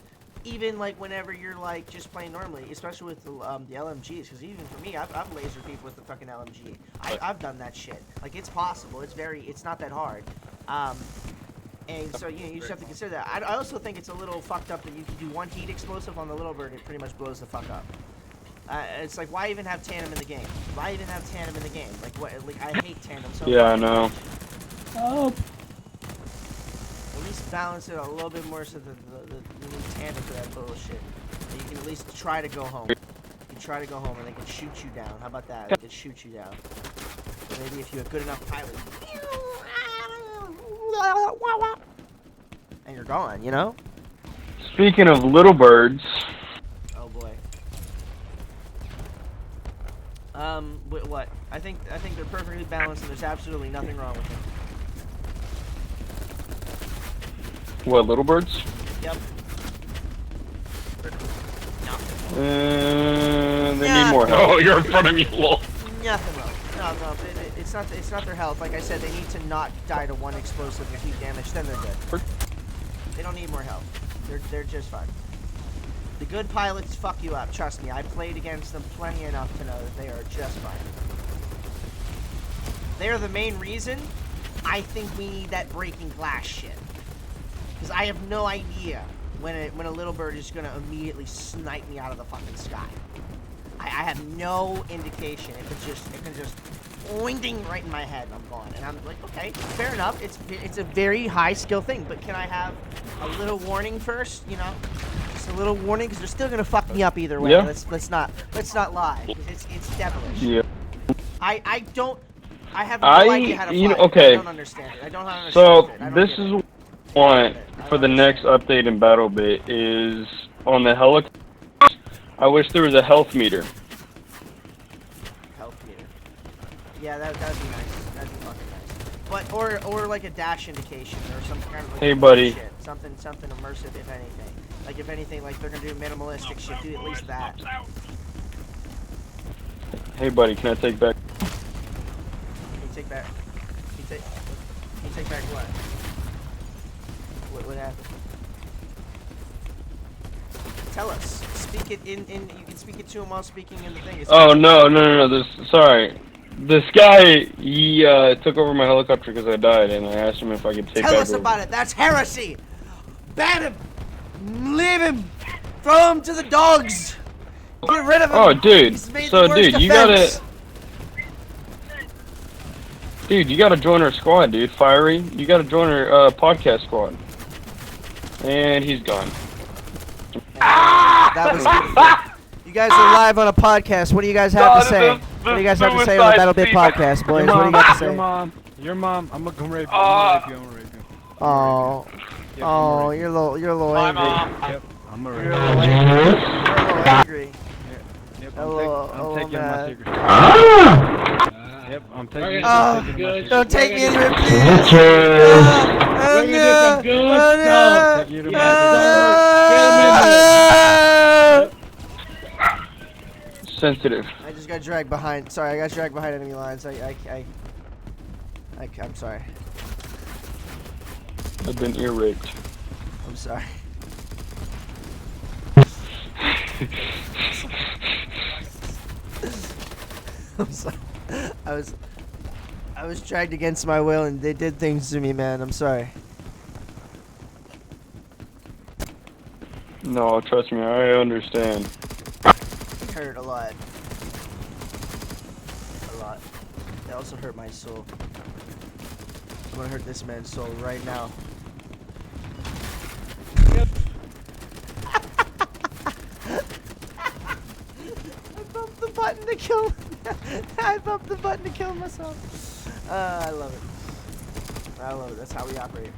like whenever you're like just playing normally, especially with the LMGs, because even for me, I've lasered people with the fucking LMG. I've done that shit. Like it's possible. It's not that hard. And so you just have to consider that. I also think it's a little fucked up that you can do 1 heat explosive on the little bird, it pretty much blows the fuck up. It's like, why even have tandem in the game? Why even have tandem in the game? Like what? Like I hate tandem so much. Yeah, I know. Oh. At least balance it a little bit more so that you need tandem for that bullshit. And you can at least try to go home. You can try to go home and they can shoot you down. How about that? They can shoot you down. Or maybe if you have good enough pilot. And you're gone, you know? Speaking of little birds. Oh boy. What? I think they're perfectly balanced and there's absolutely nothing wrong with them. What, little birds? Yep. They need more help. Oh, you're in front of me, lol. Nothing wrong. No, it's not their health. Like I said, they need to not die to 1 explosive and heat damage, then they're good. They don't need more health. They're just fine. The good pilots fuck you up, trust me. I played against them plenty enough to know that they are just fine. They are the main reason I think we need that breaking glass shit. Because I have no idea when a little bird is going to immediately snipe me out of the fucking sky. I have no indication. It can just pointing right in my head and I'm gone. And I'm like, okay, fair enough. It's a very high skill thing, but can I have a little warning first? You know, just a little warning because they're still gonna fuck me up either way. Yeah. Let's not lie. It's devilish. Yeah. I have no idea how to fly. Okay. I don't understand it. I don't understand So it. I don't this get is it. what for the next update in BattleBit is on the helicopter. I wish there was a health meter. Health meter. Yeah, that'd be nice. That'd be fucking nice. But or like a dash indication or some kind of like Hey, buddy. shit. Something immersive if anything. Like if anything, like they're gonna do minimalistic shit. Do at least that. Hey, buddy, can I take back? Can you take back? Can you take back what? What happened? Tell us. Speak it in. You can speak it to him while speaking in the thing. Oh no! This. Sorry. This guy, he took over my helicopter because I died, and I asked him if I could take Tell back us over. about it. That's heresy. Ban him. Leave him. Throw him to the dogs. Get rid of him. Oh, dude. He's made So, the worst dude, you offense. you gotta join our squad, dude. Fiery, you gotta join our podcast squad. And he's gone. That was beautiful. You guys are live on a podcast. What do you guys have to say? What do you guys have to say on the Battlebitpodcast, boys? What do you got to say? Your mom, I'm gonna come rape you. I'm gonna rape you. Oh, oh, you're a little angry. Yep, I'm gonna rape You're a you. little angry. You're a little angry. Yep, Hello, I'm taking my man. secret. Yep, I'm taking Oh, my secret. don't take me anywhere, please. Take you to my Sensitive. I just got dragged behind. Sorry, I got dragged behind enemy lines. I'm sorry. I've been ear raped. I'm sorry. I'm sorry. I was dragged against my will, and they did things to me, man. I'm sorry. No, trust me, I understand. It hurt a lot. A lot. It also hurt my soul. I'm gonna hurt this man's soul right now. I bumped the button to kill. I bumped the button to kill myself. I love it. I love it. That's how we operate.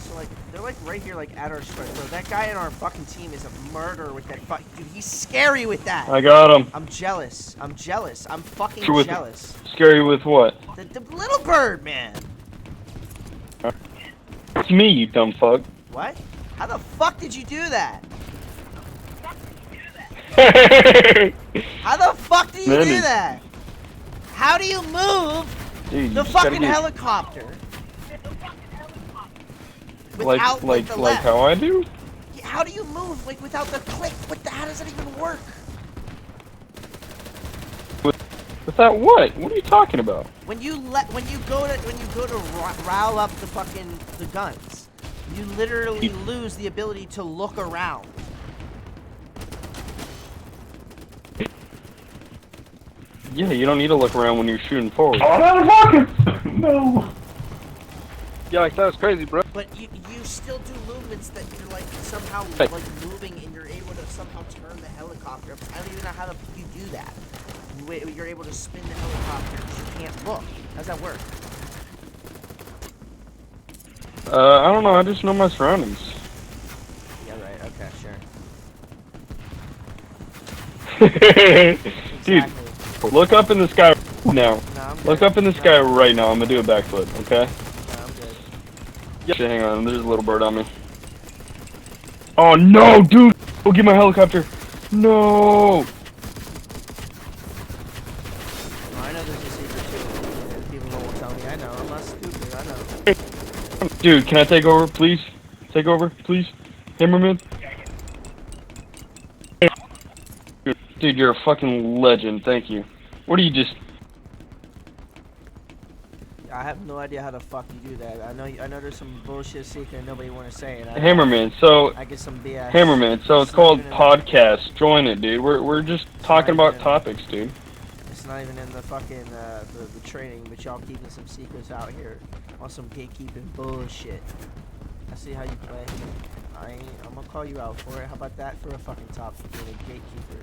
So like, they're like right here, like at our start. Bro, that guy in our fucking team is a murderer with that fuck. Dude, he's scary with that. I got him. I'm jealous. I'm jealous. I'm fucking With- jealous. Scary with what? The little bird, man. It's me, you dumb fuck. What? How the fuck did you do that? How the fuck do you do that? How do you move Dude, you the just gotta fucking get- helicopter? Like the left? how I do? Yeah, how do you move like without the click? How does that even work? Without what? What are you talking about? When you go to rile up the guns, you literally lose the ability to look around. Yeah, you don't need to look around when you're shooting forward. Oh, that fucking no. Yeah, like that was crazy, bro. But you still do movements that you're like somehow Right. like moving, and you're able to somehow turn the helicopter. I don't even know how the fuck you do that. You're able to spin the helicopter, but you can't look. How's that work? I don't know, I just know my surroundings. Yeah, right. Okay, sure. Dude, Exactly. look up in the sky now. No, I'm Look good. up in the sky right now. I'm gonna do a backflip, okay? No, I'm good. Yeah. Hang on, there's a little bird on me. Oh no, dude! Go get my helicopter. No! I know there's a secret too. And people won't tell me. I know. I'm not stupid. I know. Dude, can I take over, please? Take over, please? Hammerman? Dude, you're a fucking legend. Thank you. What do you just... I have no idea how the fuck you do that. I know there's some bullshit secret nobody want to say it. Hammerman, so... I get some BS. Hammerman, so it's It's called not even podcast. Join it, dude. We're just talking not about even- topics, dude. It's not even in the fucking the training, but y'all keeping some secrets out here on some gatekeeping bullshit. I see how you play. I'm gonna call you out for it. How about that for a fucking topic? Being a gatekeeper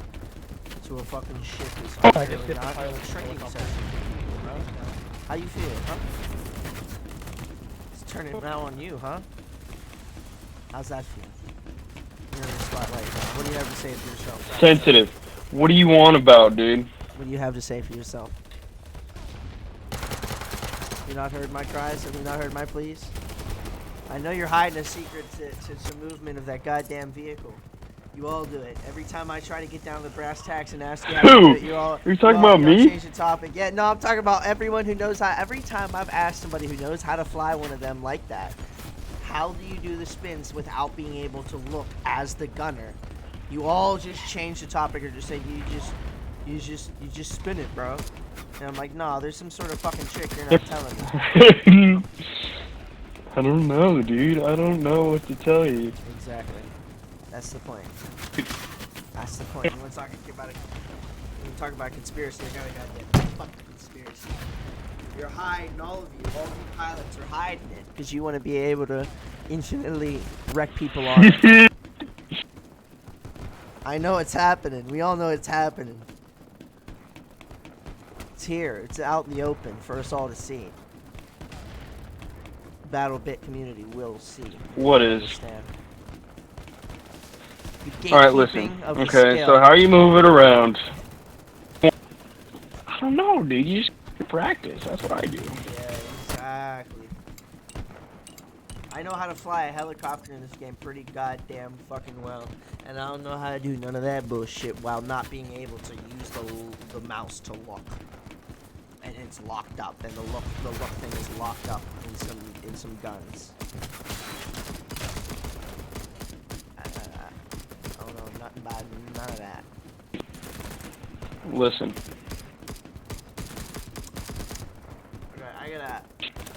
to a fucking ship is really not a training session. Huh? How you feel, huh? It's turning now on you, huh? How's that feel? You're in the spotlight. What do you have to say for yourself? Sensitive. What do you want about, dude? What do you have to say for yourself? You not heard my cries? Have you not heard my pleas? I know you're hiding a secret to movement of that goddamn vehicle. You all do it. Every time I try to get down to the brass tacks and ask you how to do it, you all... Are you talking about me? Change the topic. Yeah, no, I'm talking about everyone who knows how... Every time I've asked somebody who knows how to fly one of them like that, how do you do the spins without being able to look as the gunner? You all just change the topic or just say you You just spin it, bro. And I'm like, nah, there's some sort of fucking trick you're not telling me. I don't know, dude. I don't know what to tell you. Exactly. That's the point. That's the point. You want to talk about it? When you talk about conspiracy, you're gonna get fucking conspiracy. You're hiding, all of you pilots are hiding it because you want to be able to infinitely wreck people on it. I know it's happening. We all know it's happening. It's here. It's out in the open for us all to see. Battlebit community will see. What is? Understand. Alright, listen. Okay, so how you move it around? I don't know, dude. You just practice. That's what I do. Yeah, exactly. I know how to fly a helicopter in this game pretty goddamn fucking well. And I don't know how to do none of that bullshit while not being able to use the mouse to look. And it's locked up, and the look thing is locked up in some guns. I don't know nothing about none of that. Listen. Okay, I gotta.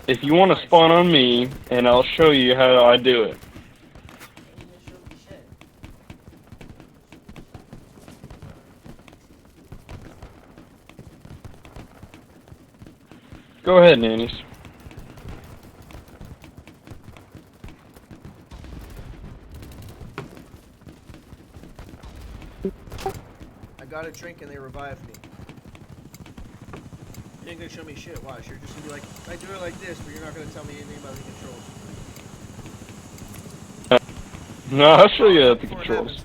If you want to spawn on me, and I'll show you how I do it. Go ahead, nannies. I got a drink and they revived me. You ain't gonna show me shit, watch. You're just gonna be like, I do it like this, but you're not gonna tell me anything about the controls. No, I'll show you the controls.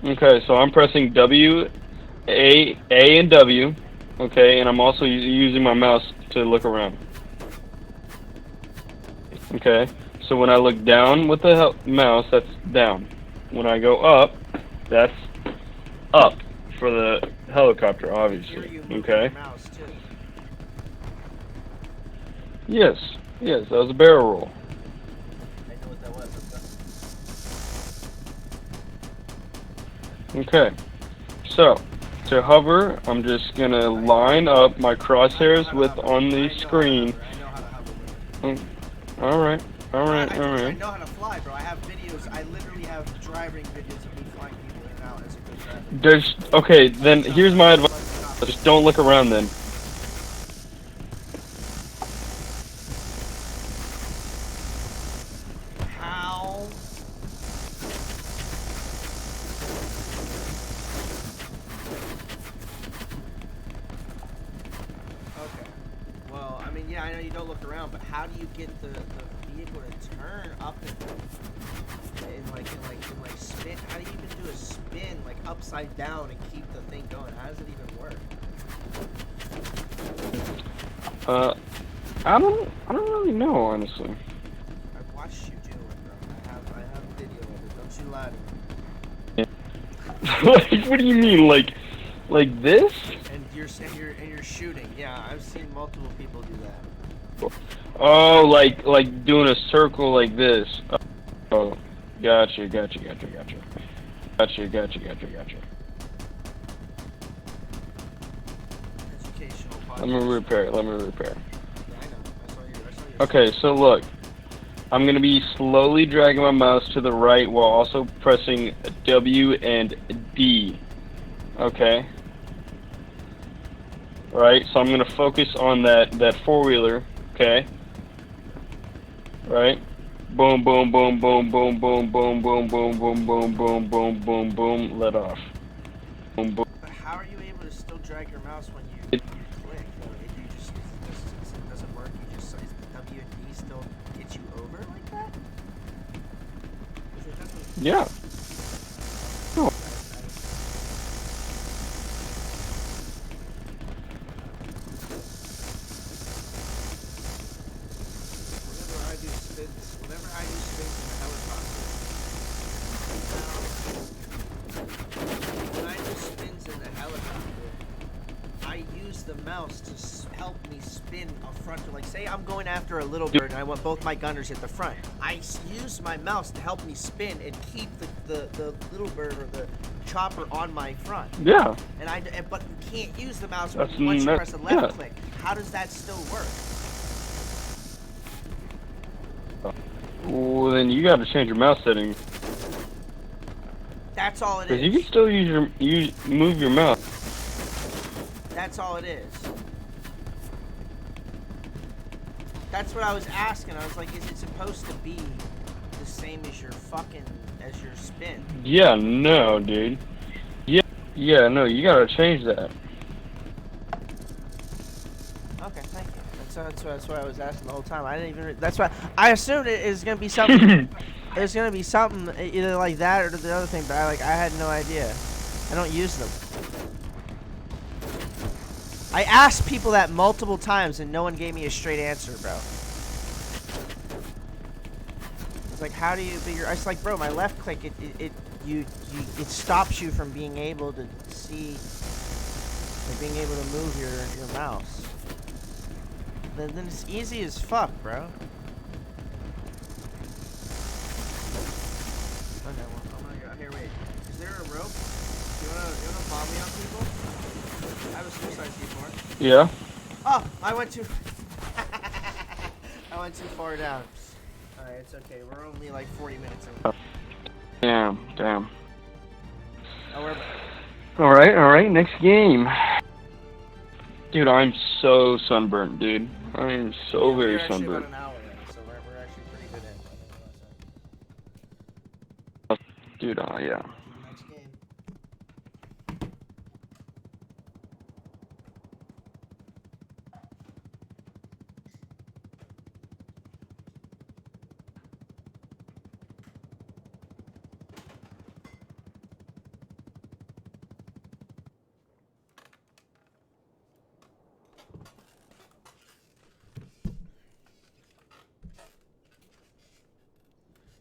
Okay, so I'm pressing W, A, and W. Okay, and I'm also using my mouse to look around. Okay, so when I look down with the mouse, that's down. When I go up, that's up for the helicopter, obviously. Okay? Yes, that was a barrel roll. I know what that was. Okay, so to hover, I'm just gonna line up my crosshairs with on the screen. Alright. I know how to fly, bro. I have videos. I literally have driving videos of me flying people in and out as a good driver. Okay, then here's my advice. Just don't look around then. How? Okay. Well, I mean, yeah, I know you don't look around, but how do you get the vehicle to turn up and like spin? How do you even do a spin like upside down and keep the thing going? How does it even work? I don't really know, honestly. I've watched you do it, bro. I have video of it. Don't you lie to me. Like, what do you mean, like this? And you're shooting. Yeah, I've seen multiple people do that. Oh, like doing a circle like this. Oh, gotcha. Let me repair. Yeah, I know. I saw you. Okay, so look. I'm going to be slowly dragging my mouse to the right while also pressing W and D. Okay? Right, so I'm going to focus on that four-wheeler. Okay? Right? Boom, boom, boom, boom, boom, boom, boom, boom, boom, boom, boom, boom, boom, boom, boom, let off. Boom, boom. But how are you able to still drag your mouse when you click? It doesn't work. You just W and D still get you over like that? Yeah. Oh. Whenever I do spins in the helicopter, when I do spins in the helicopter, I use the mouse to help me spin a frontal. Like, say I'm going after a little bird and I want both my gunners at the front. I use my mouse to help me spin and keep the little bird or the chopper on my front. Yeah. But you can't use the mouse That's once you press the left yeah. click. How does that still work? Well, then you got to change your mouse settings. That's all it Because is. you can still move your mouse. That's all it is. That's what I was asking. I was like, is it supposed to be the same as your spin? Yeah, no, dude. Yeah, no, you gotta change that. Okay, thank you. That's what I was asking the whole time. I didn't even. That's why I assumed it is gonna be something. There's gonna be something either like that or the other thing, but I had no idea. I don't use them. I asked people that multiple times and no one gave me a straight answer, bro. It's like, how do you figure? It's like, bro, my left click it stops you from being able to see, like being able to move your mouse. Then it's easy as fuck, bro. Okay, well, I'm gonna go here. Wait, is there a rope? You wanna bomb me on people? I have a suicide C4. Yeah. Oh, I went too far down. Alright, it's okay. We're only like 40 minutes in. Damn. Oh, Alright, next game. Dude, I'm so sunburnt, dude. I am so very sunburnt. About an hour in, so we're actually pretty good at. Dude, yeah. Next game.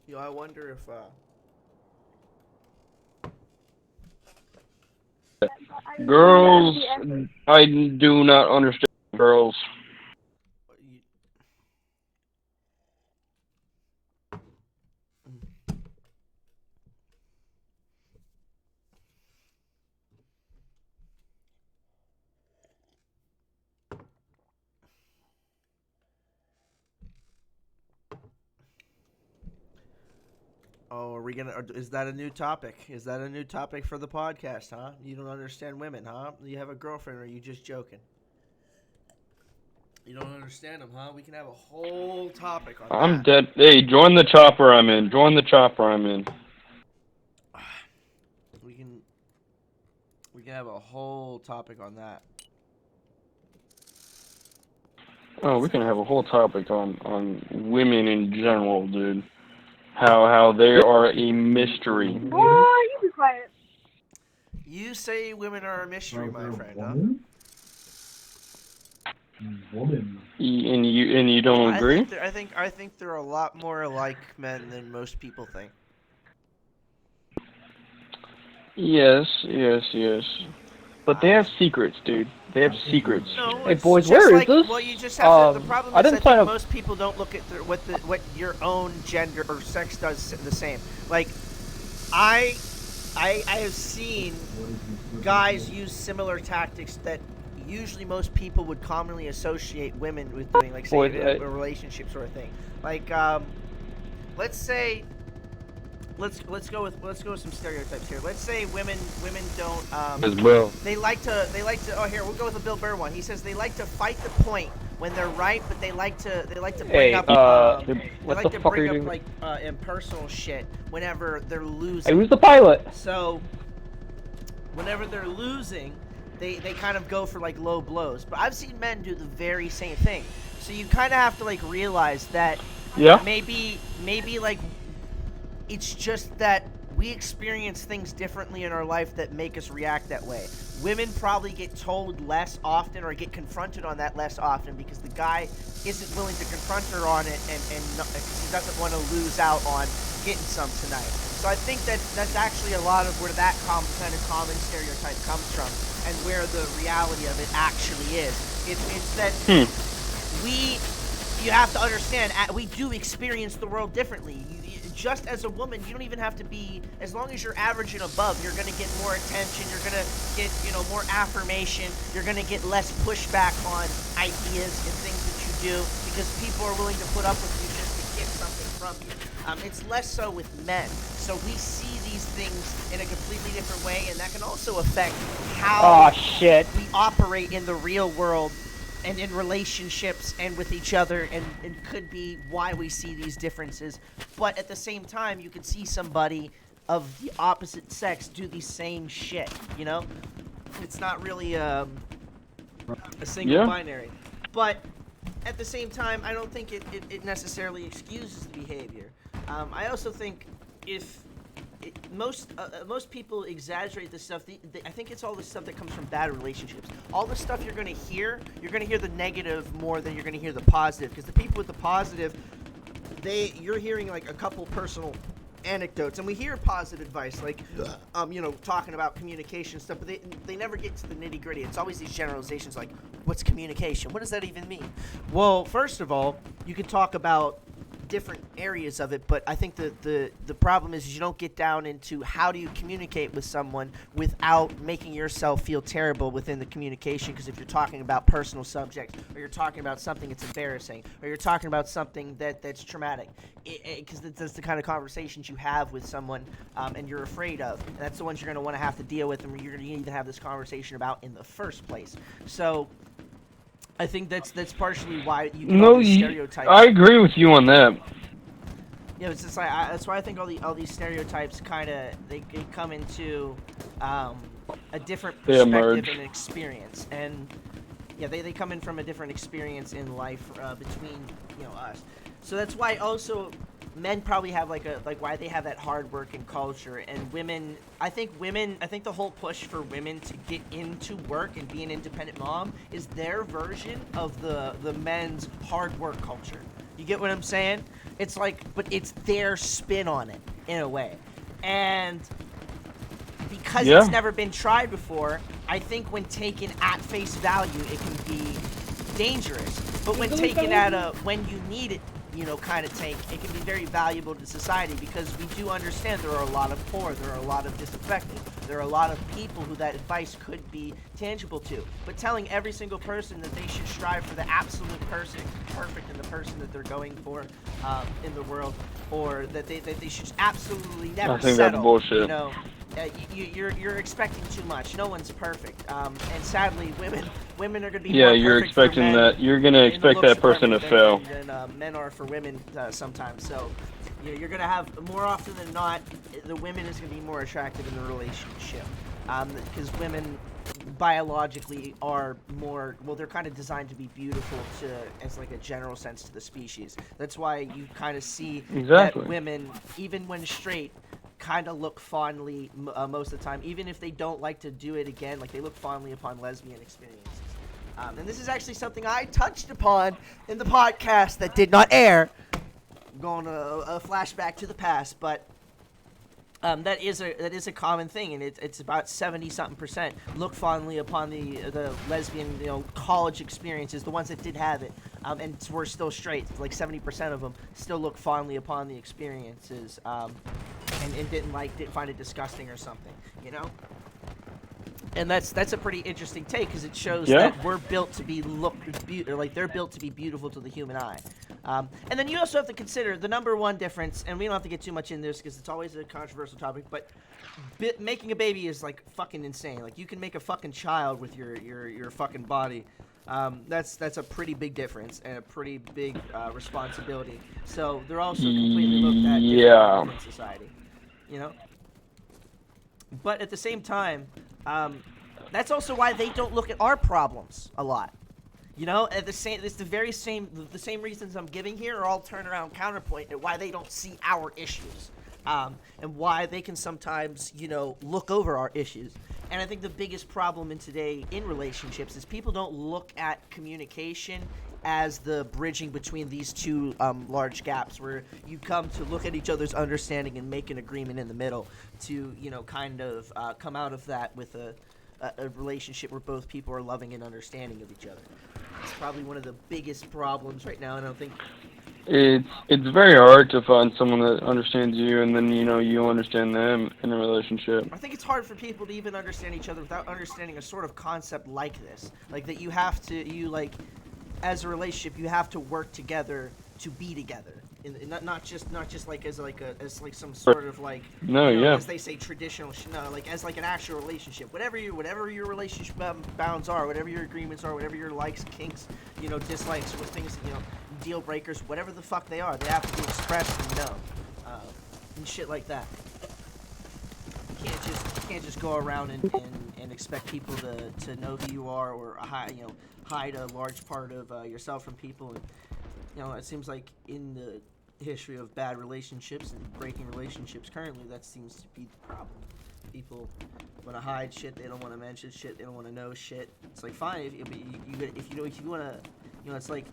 Yo, I wonder if Girls, I do not understand girls. Oh, are we gonna? Is that a new topic? Is that a new topic for the podcast, huh? You don't understand women, huh? You have a girlfriend, or are you just joking? You don't understand them, huh? We can have a whole topic on that. I'm dead. Hey, join the chopper I'm in. We can have a whole topic on that. Oh, we can have a whole topic on women in general, dude. How they are a mystery. Oh, you be quiet. You say women are a mystery, my friend, huh? Woman. And you don't agree? I think they're a lot more like men than most people think. Yes. But they have secrets, dude. They have secrets. No, Hey, it's boys, just where is like, this? Well, you just have to, the problem I is didn't I sign think up. most people don't look at what your own gender or sex does the same. Like, I have seen guys use similar tactics that usually most people would commonly associate women with doing, like say Boys, a relationship sort of thing. Like, let's go with some stereotypes here. Let's say women don't As well. They like to oh, here, we'll go with the Bill Burr one. He says they like to fight the point when they're right, but they like to bring up like impersonal shit whenever they're losing. Hey, who's the pilot? So whenever they're losing, they kind of go for like low blows. But I've seen men do the very same thing. So you kind of have to like realize that maybe like it's just that we experience things differently in our life that make us react that way. Women probably get told less often or get confronted on that less often because the guy isn't willing to confront her on it and because he doesn't want to lose out on getting some tonight. So I think that's actually a lot of where that kind of common stereotype comes from and where the reality of it actually is. It's that we you have to understand, we do experience the world differently. Just as a woman, you don't even have to be, as long as you're average and above, you're going to get more attention, you're going to get, more affirmation, you're going to get less pushback on ideas and things that you do, because people are willing to put up with you just to get something from you. It's less so with men. So we see these things in a completely different way, and that can also affect how we operate in the real world and in relationships and with each other, and could be why we see these differences. But at the same time, you could see somebody of the opposite sex do the same shit, It's not really a single binary. But at the same time, I don't think it necessarily excuses the behavior. I also think most people exaggerate this stuff. I think it's all the stuff that comes from bad relationships. All the stuff you're going to hear the negative more than you're going to hear the positive. Because the people with the positive, you're hearing like a couple personal anecdotes, and we hear positive advice, like, talking about communication stuff, but they never get to the nitty gritty. It's always these generalizations like, what's communication? What does that even mean? Well, first of all, you could talk about different areas of it, but I think the problem is you don't get down into how do you communicate with someone without making yourself feel terrible within the communication. Because if you're talking about personal subjects, or you're talking about something that's embarrassing, or you're talking about something that's traumatic, because that's the kind of conversations you have with someone, and you're afraid of, and that's the ones you're going to want to have to deal with, and you're going to even have this conversation about in the first place. So I think that's partially why you get all these stereotypes. I agree with you on that. Yeah, it's just like that's why I think all these stereotypes kind of they come into a different perspective and experience, and they come in from a different experience in life between us. So that's why also men probably have why they have that hard working culture, and women. I think the whole push for women to get into work and be an independent mom is their version of the men's hard work culture. You get what I'm saying? It's but it's their spin on it in a way, and because it's never been tried before, I think when taken at face value, it can be dangerous. But when taken at when you need it, kind of take, it can be very valuable to society, because we do understand there are a lot of poor, there are a lot of disaffected, there are a lot of people who that advice could be tangible to. But telling every single person that they should strive for the absolute person, perfect in the person that they're going for in the world, or that they should absolutely never settle. I think that's bullshit. You're expecting too much. No one's perfect, and sadly, women are going to be more you're perfect expecting for men that. You're going to expect that person to fail. Than men are for women sometimes. So you're going to have, more often than not, the women is going to be more attractive in the relationship, because women biologically are more, they're kind of designed to be beautiful as like a general sense to the species. That's why you kind of see that women, even when straight, kind of look fondly most of the time, even if they don't like to do it again, like they look fondly upon lesbian experiences. And this is actually something I touched upon in the podcast that did not air. Going a flashback to the past, but that is a common thing, and it's about 70-something% look fondly upon the lesbian college experiences, the ones that did have it, and were still straight. Like 70% of them still look fondly upon the experiences, and didn't find it disgusting or something, And that's a pretty interesting take, because it shows that we're built to be they're built to be beautiful to the human eye. And then you also have to consider the number one difference, and we don't have to get too much in this because it's always a controversial topic, but making a baby is fucking insane. You can make a fucking child with your fucking body. That's a pretty big difference and a pretty big responsibility. So they're also completely looked at differently in society, But at the same time, that's also why they don't look at our problems a lot. It's the same reasons I'm giving here are all turnaround counterpoint at why they don't see our issues, and why they can sometimes, look over our issues. And I think the biggest problem in relationships is people don't look at communication as the bridging between these two large gaps, where you come to look at each other's understanding and make an agreement in the middle to, kind of come out of that with a relationship where both people are loving and understanding of each other. It's probably one of the biggest problems right now, and I don't think... It's very hard to find someone that understands you, and then you understand them in a relationship. I think it's hard for people to even understand each other without understanding a sort of concept like this. Like that you have to, as a relationship, you have to work together to be together. Not just like as some sort of like as they say traditional as like an actual relationship. Whatever your relationship bounds are, whatever your agreements are, whatever your likes, kinks, dislikes, what things, deal breakers, whatever the fuck they are, they have to be expressed and and shit like that. You can't just go around and expect people to know who you are, or hide a large part of yourself from people. And it seems like in the history of bad relationships and breaking relationships currently, that seems to be the problem. People want to hide shit, they don't want to mention shit, they don't want to know shit. It's like, fine, if you want to, it's like,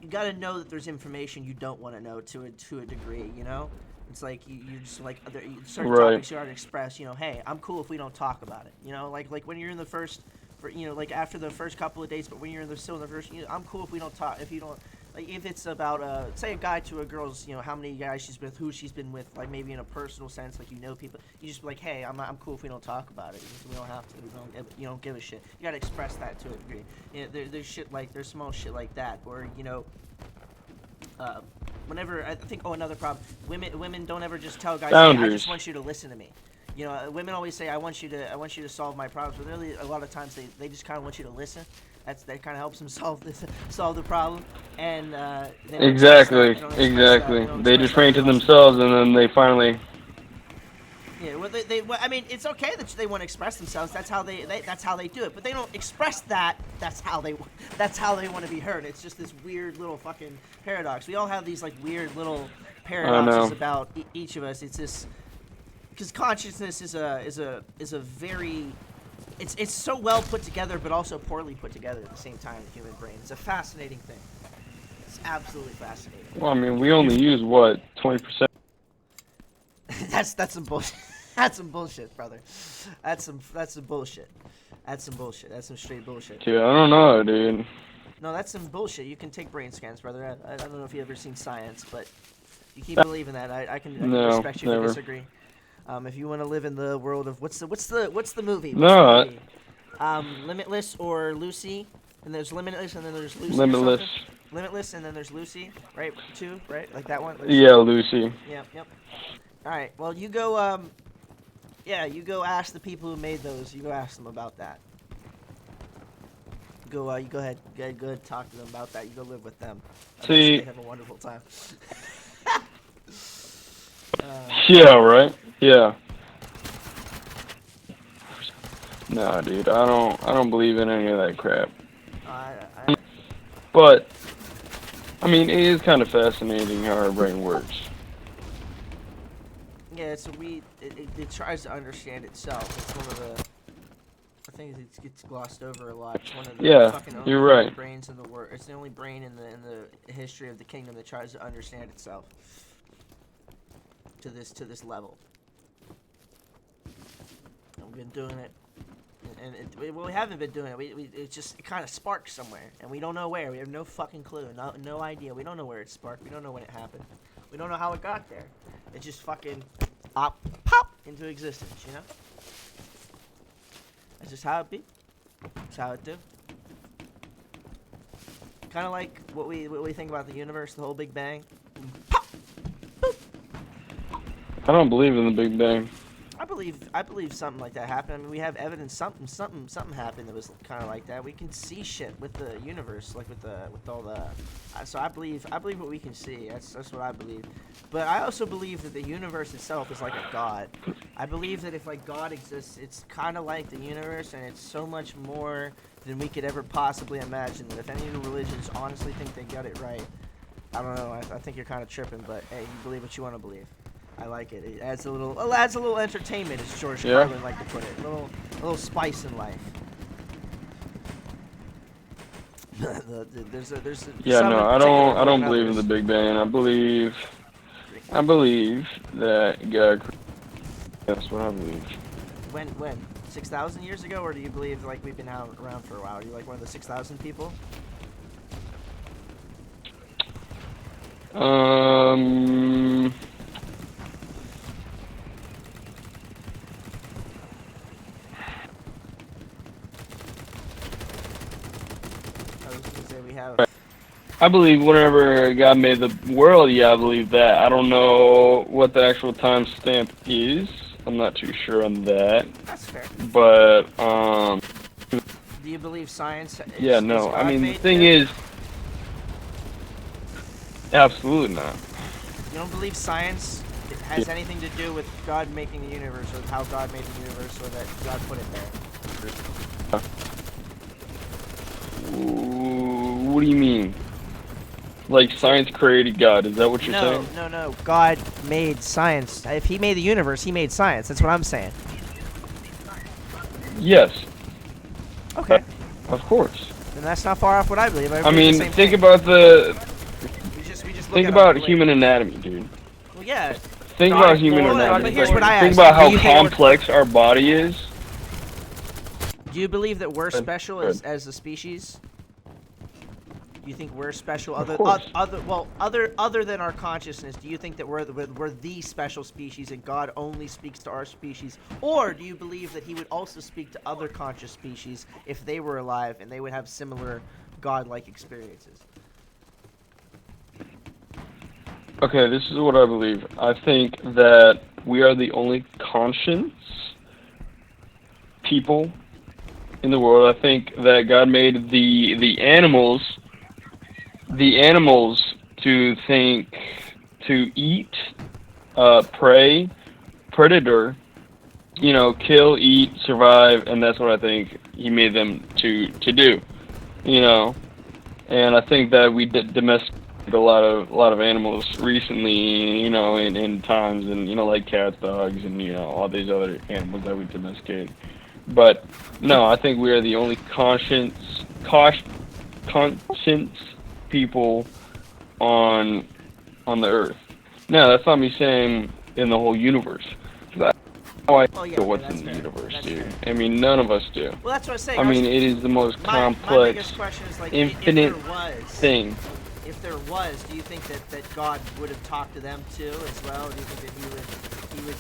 you got to know that there's information you don't want to know to a degree, It's like you just like certain topics you already express. Hey, I'm cool if we don't talk about it. Like when you're in the first, like after the first couple of dates, but when you're still in the first, I'm cool if we don't talk. If you don't, like if it's about say a guy to a girl's, how many guys she's been with, who she's been with, like maybe in a personal sense, like people, you just be like, hey, I'm cool if we don't talk about it. We don't have to. You don't give a shit. You gotta express that to a degree. There's shit like there's small shit like that, or whenever I think, another problem, women don't ever just tell guys, hey, I just want you to listen to me. Women always say, I want you to solve my problems, but really a lot of times they just kind of want you to listen. That kind of helps them solve the problem. And exactly. They just bring it to themselves, and then they finally. Yeah, well, I mean, it's okay that they want to express themselves. That's how they do it. But they don't express that. That's how they want to be heard. It's just this weird little fucking paradox. We all have these like weird little paradoxes about each of us. It's this because consciousness is a very it's so well put together, but also poorly put together at the same time. The human brain. It's a fascinating thing. It's absolutely fascinating. Well, I mean, we only use what 20%. That's some bullshit. That's some bullshit, brother. That's some bullshit. That's some bullshit. That's some straight bullshit. Dude, I don't know, dude. No, that's some bullshit. You can take brain scans, brother. I don't know if you've ever seen science, but you keep believing that. I can respect you to disagree. If you want to live in the world of what's the movie? Limitless or Lucy, and there's Limitless, and then there's Lucy. Limitless, and then there's Lucy, right? Two, right? Like that one. Lucy. Yeah, Lucy. Yep. All right. Well, you go. You go ask the people who made those. You go ask them about that. You go ahead. Go ahead. Talk to them about that. You go live with them. See. They have a wonderful time. Yeah. Right. Yeah. Nah, dude. I don't believe in any of that crap. But I mean, it is kind of fascinating how our brain works. Yeah, so it tries to understand itself. It's one of the, I think it gets glossed over a lot. It's one of the fucking only brains in the world. It's the only brain in the history of the kingdom that tries to understand itself to this level. And we've been doing it, and we haven't been doing it. It kind of sparked somewhere, and we don't know where. We have no fucking clue, no idea. We don't know where it sparked. We don't know when it happened. We don't know how it got there. It just fucking pop into existence, That's just how it be. That's how it do. Kind of like what we think about the universe, the whole Big Bang. Pop! Boop! I don't believe in the Big Bang. I believe something like that happened. I mean, we have evidence something happened that was kind of like that. We can see shit with the universe, like with all the. So I believe what we can see. That's what I believe. But I also believe that the universe itself is like a god. I believe that if like God exists, it's kind of like the universe, and it's so much more than we could ever possibly imagine. That if any of the religions honestly think they got it right, I don't know. I think you're kind of tripping. But hey, you believe what you want to believe. I like it. It adds a little entertainment, as George Carlin liked to put it. A little spice in life. I don't believe in the Big Bang. I believe that God. That's what I believe. When 6,000 years ago, or do you believe like we've been around for a while? Are you like one of the 6,000 people? I believe whenever God made the world, yeah, I believe that. I don't know what the actual timestamp is. I'm not too sure on that. That's fair. But, do you believe science is, yeah, no. is I mean, the too? thing is, absolutely not. You don't believe science has anything to do with God making the universe, or how God made the universe, or that God put it there? What do you mean? Like science created God? Is that what you're saying? No. God made science. If He made the universe, He made science. That's what I'm saying. Yes. Okay. Of course. Then that's not far off what I believe. I mean, think about the. We just Think about human anatomy, dude. Well, yeah. Think about human anatomy. But here's what I Think asked. about how complex our body is. Do you believe that we're special as a species? Do you think we're special other than our consciousness? Do you think that we're the special species and God only speaks to our species? Or do you believe that He would also speak to other conscious species if they were alive and they would have similar God-like experiences? Okay, this is what I believe. I think that we are the only conscious people in the world. I think that God made the animals to think, to eat, prey, predator, kill, eat, survive, and that's what I think He made them to do, and I think that we domesticated a lot of animals recently, in times, and like cats, dogs, and all these other animals that we domesticated. But no, I think we are the only conscious people on the earth. Now, that's not me saying in the whole universe. That's how I feel what's in the universe, dude. Fair. I mean, none of us do. Well, that's what I was saying. I mean, it is the most complex, infinite thing. If there was, do you think that God would have talked to them too as well? Do you think that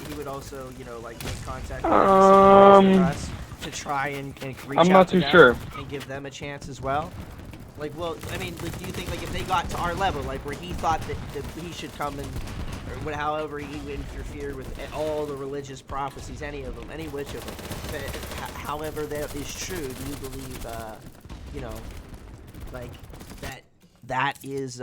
he would also, make contact with us to try and reach out to them sure. and give them a chance as well? Do you think if they got to our level, where He thought that He should come and, or however He interfered with all the religious prophecies, any of them, any which of them, however that is true, do you believe, that is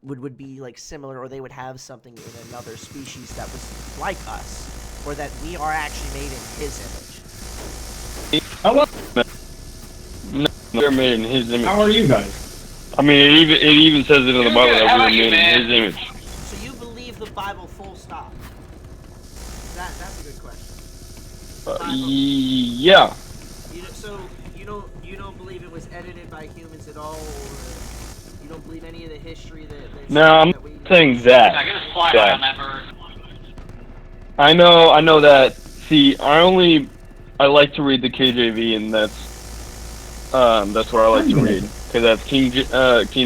would be similar, or they would have something in another species that was like us, or that we are actually made in His image? No, they're made in His image. How are you guys? I mean, it even says it in the Bible that we were made in His image. So you believe the Bible full stop? That's a good question. Yeah. You don't believe it was edited by humans at all, or you don't believe any of the history that no, I'm saying that. I'm gonna fly by on that bird. I know that. See, I like to read the KJV, and that's what I like to read, because that's King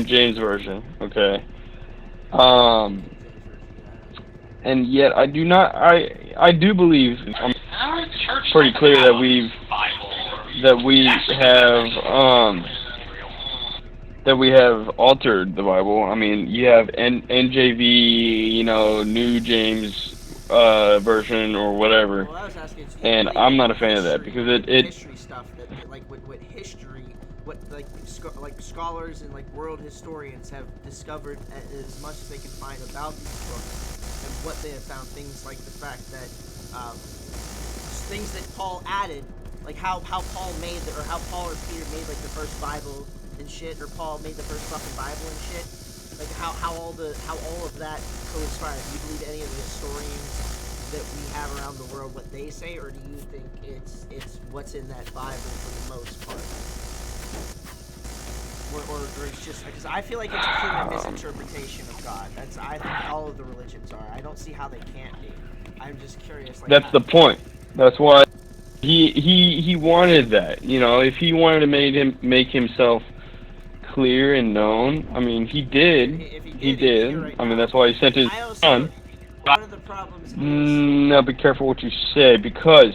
James version. Okay. And yet I do not. I do believe. I'm pretty clear that we have altered the Bible. I mean, you have NJV, New James version or whatever. Well, I was asking, and I'm not a fan of that, because it history stuff that what history, what scholars and world historians have discovered as much as they can find about these books, and what they have found, things like the fact that things that Paul added, how Paul made how Paul or Peter made the first Bible and shit, or Paul made the first fucking Bible and shit, how all of that coinspired. Do you believe any of the historians that we have around the world, what they say, or do you think it's what's in that Bible for the most part? Or it's just because I feel like it's a human misinterpretation of God. I think all of the religions are. I don't see how they can't be. I'm just curious. That's the point. That's why he wanted that. If he wanted to make himself clear and known. I mean, he did. He did. Right I mean, now. that's why he sent his I also, son. one of the problems is... Now, be careful what you say, because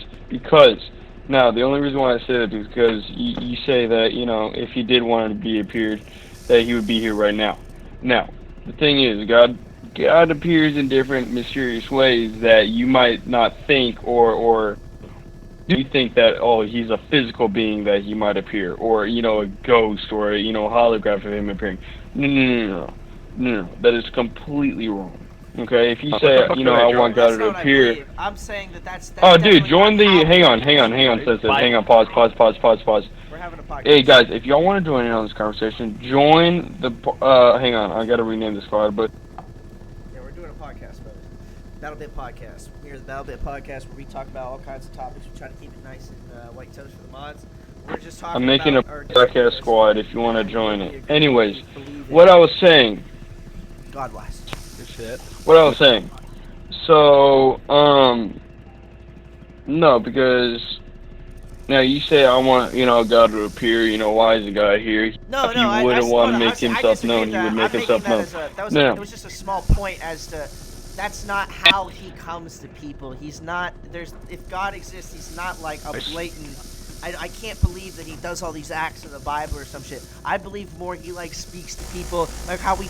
now the only reason why I say that is because you say that, you know, if he did want to be appeared, that he would be here right now. Now, the thing is, God appears in different mysterious ways that you might not think, or do you think that, oh, he's a physical being that he might appear, or, you know, a ghost, or, you know, a holograph of him appearing? No. That is completely wrong. Okay, if you say, you know, I want God to appear. I'm saying that's Oh, dude, join the. Hang on, says this. Hang on, pause. We're having a podcast. Hey, guys, if y'all want to join in on this conversation, join the. Hang on, I gotta rename the squad, but. Yeah, we're doing a podcast, brother. Battlebitpodcast. We're the Battlebitpodcast where we talk about all kinds of topics. We try to keep it nice and white toast for the mods. We're just talking I'm making a about podcast squad if you want to join it. Anyways, what I was saying. God bless. What I was saying. So, no, because now you say I want, you know, God to appear. You know, why is the guy here? No, if he wouldn't want to make himself known, he would make himself known. It was just a small point as to that's not how he comes to people. He's not. If God exists, he's not like a blatant. I can't believe that he does all these acts in the Bible or some shit. I believe more he like speaks to people, like how we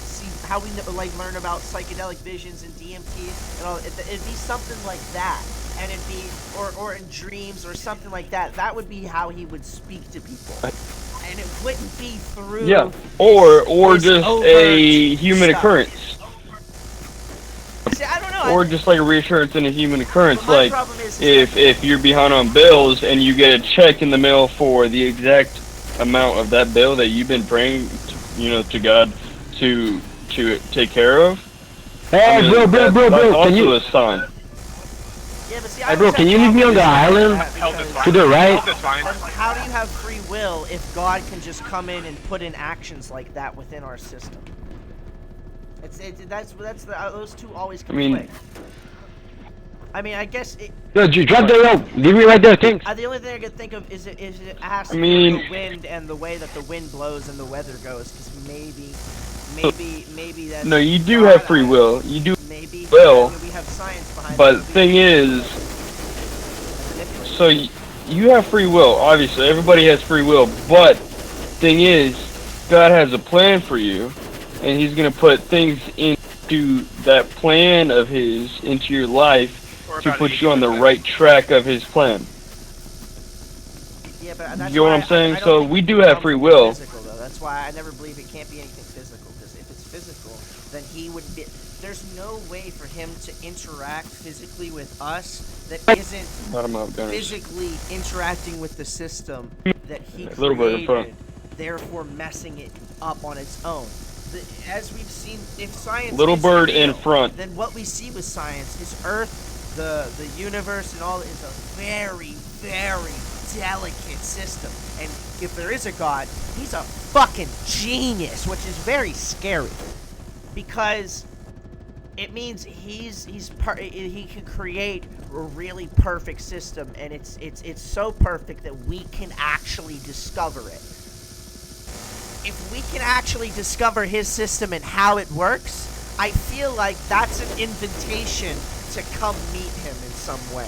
like learn about psychedelic visions and DMT and all. It'd be something like that, and it'd be or in dreams or something like that. That would be how he would speak to people, and it wouldn't be through. Yeah, or just a human occurrence. See, I don't know. Or just like a reassurance in a human occurrence, my like problem is if you're behind on bills and you get a check in the mail for the exact amount of that bill that you've been praying, to God to take care of. Hey, bro, can you? A sign. Yeah, but see, hey, bro, can you leave me on the island to the right? How do you have free will if God can just come in and put in actions like that within our system? Those two always conflict. I mean, I guess it... Yo, drop the rope. Leave me right there, thanks. The only thing I can think of is it has to do with the wind and the way that the wind blows and the weather goes, because maybe that's... No, you do have free will. You do maybe will. I mean, we have science behind but it. the thing is, so you have free will. Obviously, everybody has free will. But thing is, God has a plan for you. And he's going to put things into that plan of his, into your life, to put you on the right track of his plan. Yeah, but that's you know what I'm saying? So we do have free will. Physical, though. That's why I never believe it can't be anything physical. Because if it's physical, then he would be... There's no way for him to interact physically with us that isn't physically interacting with the system that he created, therefore messing it up on its own. As we've seen, if science little is bird real, in front, then what we see with science is Earth, the universe, and all is a very, very delicate system. And if there is a God, he's a fucking genius, which is very scary, because it means he can create a really perfect system, and it's so perfect that we can actually discover it. If we can actually discover his system and how it works, I feel like that's an invitation to come meet him in some way.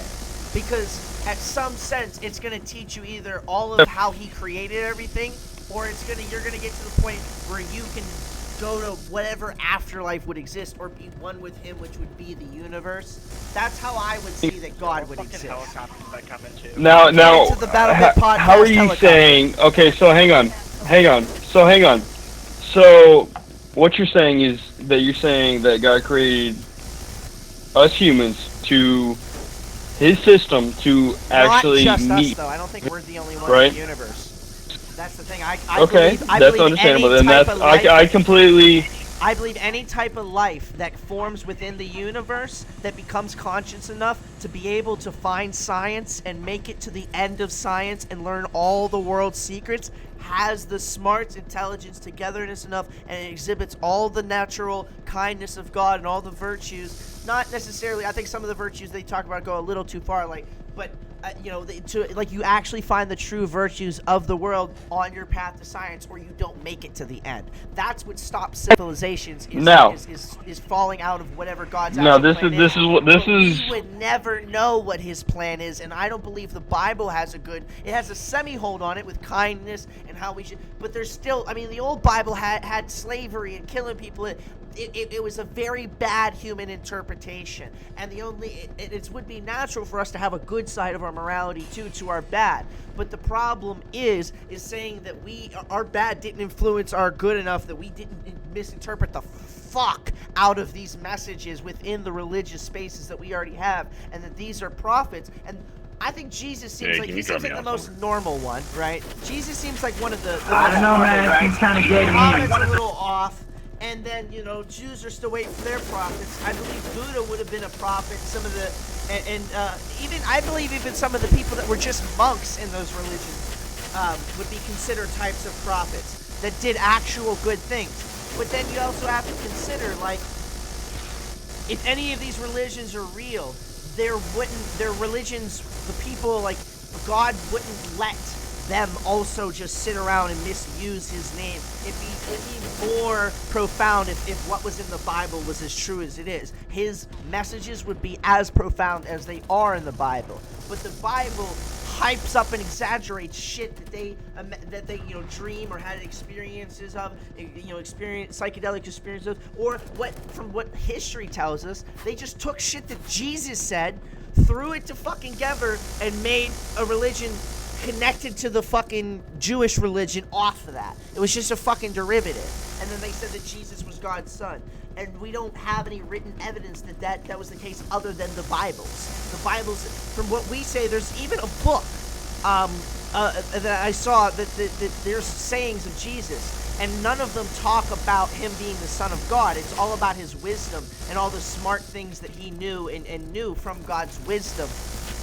Because at some sense, it's going to teach you either all of how he created everything, or you're going to get to the point where you can go to whatever afterlife would exist, or be one with him, which would be the universe. That's how I would see that God would exist. Now, how are you saying? Okay, so hang on. So what you're saying is that you're saying that God created us humans to his system to actually not just meet. Us, though. I don't think we're the only one in the universe. That's the thing. I that's understandable. Then I believe any type of life that forms within the universe that becomes conscious enough to be able to find science and make it to the end of science and learn all the world's secrets has the smarts, intelligence, togetherness enough, and it exhibits all the natural kindness of God and all the virtues. Not necessarily, I think some of the virtues they talk about go a little too far, but you actually find the true virtues of the world on your path to science, or you don't make it to the end. That's what stops civilizations is falling out of whatever God's plan is. We would never know what his plan is, and I don't believe the Bible has it has a semi-hold on it with kindness and how we should, but there's still, the old Bible had slavery and killing people. It was a very bad human interpretation, and it would be natural for us to have a good side of our morality too to our bad. But the problem is saying that our bad didn't influence our good enough, that we didn't misinterpret the fuck out of these messages within the religious spaces that we already have, and that these are prophets. And I think Jesus seems like the most normal one, right? Jesus seems like one of the I don't know, man. He's kind of gay to me. Muhammad's a little off. And then, Jews are still waiting for their prophets. I believe Buddha would have been a prophet. Some of the, I believe even some of the people that were just monks in those religions would be considered types of prophets that did actual good things. But then you also have to consider, if any of these religions are real, their religions, the people, God wouldn't let them also just sit around and misuse his name. It'd be more profound if what was in the Bible was as true as it is. His messages would be as profound as they are in the Bible. But the Bible hypes up and exaggerates shit that they dream or had experiences of, psychedelic experiences of, or from what history tells us, they just took shit that Jesus said, threw it to fucking together, and made a religion connected to the fucking Jewish religion off of that. It was just a fucking derivative. And then they said that Jesus was God's son. And we don't have any written evidence that was the case other than the Bibles. The Bibles, from what we say, there's even a book that I saw that there's sayings of Jesus, and none of them talk about him being the Son of God. It's all about his wisdom and all the smart things that he knew and knew from God's wisdom,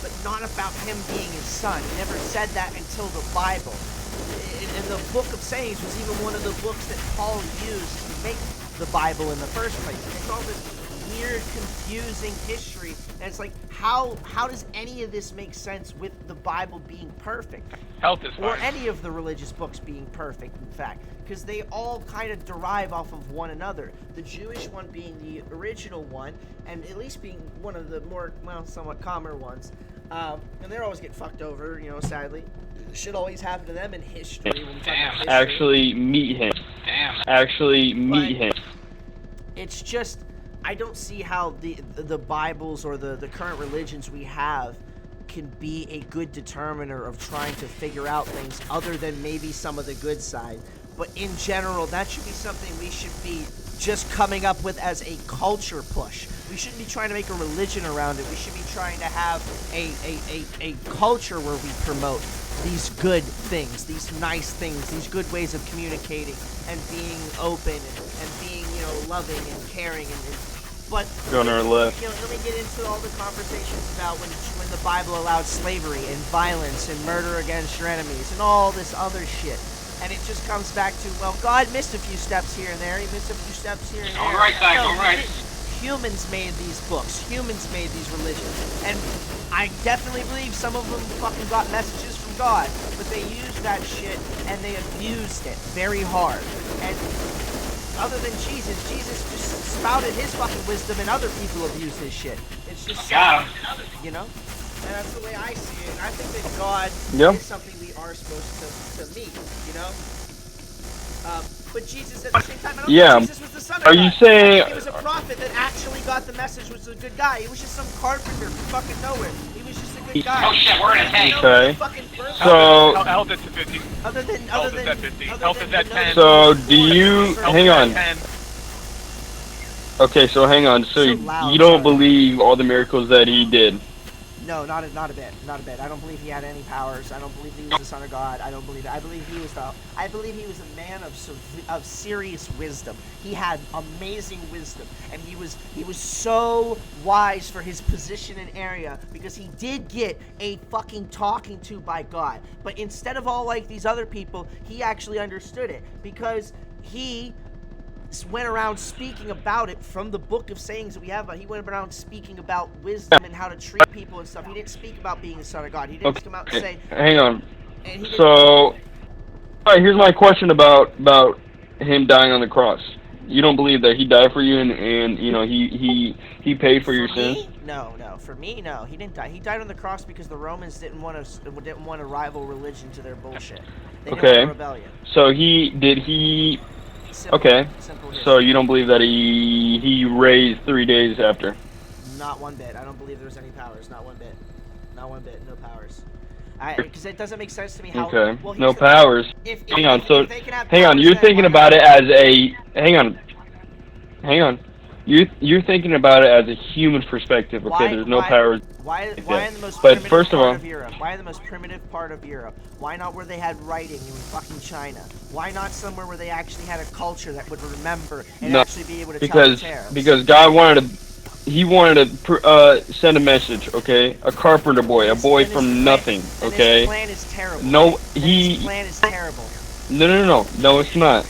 but not about him being his son. He never said that until the Bible. And the Book of Sayings was even one of the books that Paul used to make the Bible in the first place. And it's all this weird, confusing history. And it's like, how does any of this make sense with the Bible being perfect? Health is fine. Or any of the religious books being perfect, in fact. Because they all kind of derive off of one another. The Jewish one being the original one, and at least being one of the more, somewhat calmer ones. And they're always get fucked over, sadly. Shit always happen to them in history. When we talk about history. Actually, meet him. It's just, I don't see how the Bibles or the current religions we have can be a good determiner of trying to figure out things other than maybe some of the good side. But in general, that should be something we should be just coming up with as a culture push. We shouldn't be trying to make a religion around it. We should be trying to have a culture where we promote these good things, these nice things, these good ways of communicating and being open and being, loving and caring. But let me get into all the conversations about when the Bible allowed slavery and violence and murder against your enemies and all this other shit. And it just comes back to, God missed a few steps here and there. He missed a few steps here and there. All right, guys, all right. Humans made these books. Humans made these religions. And I definitely believe some of them fucking got messages from God. But they used that shit and they abused it very hard. And other than Jesus just spouted his fucking wisdom and other people abused his shit. It's just sad, And that's the way I see it. And I think that God is something we are supposed to meet, But Jesus at the same time, I don't think Jesus was the son of God. Are you saying he was a prophet that actually got the message, was a good guy? He was just some carpenter from fucking nowhere. He was just a good guy. Oh shit, we're in a tank. Okay. So health is at 50. Health is at 50. Health is at 10. So do you hang on? Okay, so hang on. So you don't believe all the miracles that he did? No, not a bit. I don't believe he had any powers. I don't believe he was the son of God. I believe he was a man of serious wisdom. He had amazing wisdom, and he was so wise for his position and area because he did get a fucking talking to by God. But instead of all like these other people, he actually understood it because he went around speaking about it from the book of sayings that we have. He went around speaking about wisdom and how to treat people and stuff. He didn't speak about being the son of God. He didn't come out and say. Hang on. And he So, all right, here's my question about him dying on the cross. You don't believe that he died for you and you know he paid for your sins? No. For me, no. He didn't die. He died on the cross because the Romans didn't want to rival religion to their bullshit. They didn't want a rebellion. So okay. So you don't believe that he raised 3 days after? Not one bit. I don't believe there was any powers. Not one bit. Not one bit. No powers. Because it doesn't make sense to me how. Okay. Well, no powers. Hang on. So hang on. You're thinking about it as a. Hang on. You're thinking about it as a human perspective. Okay. There's no powers. Why in the most primitive first of all, part of Europe? Why in the most primitive part of Europe? Why not where they had writing in fucking China? Why not somewhere where they actually had a culture that would remember and actually be able to tell the tales? Because God wanted to send a message, okay? A carpenter boy, a boy from nothing, okay? His plan is terrible. His plan is terrible. No, it's not.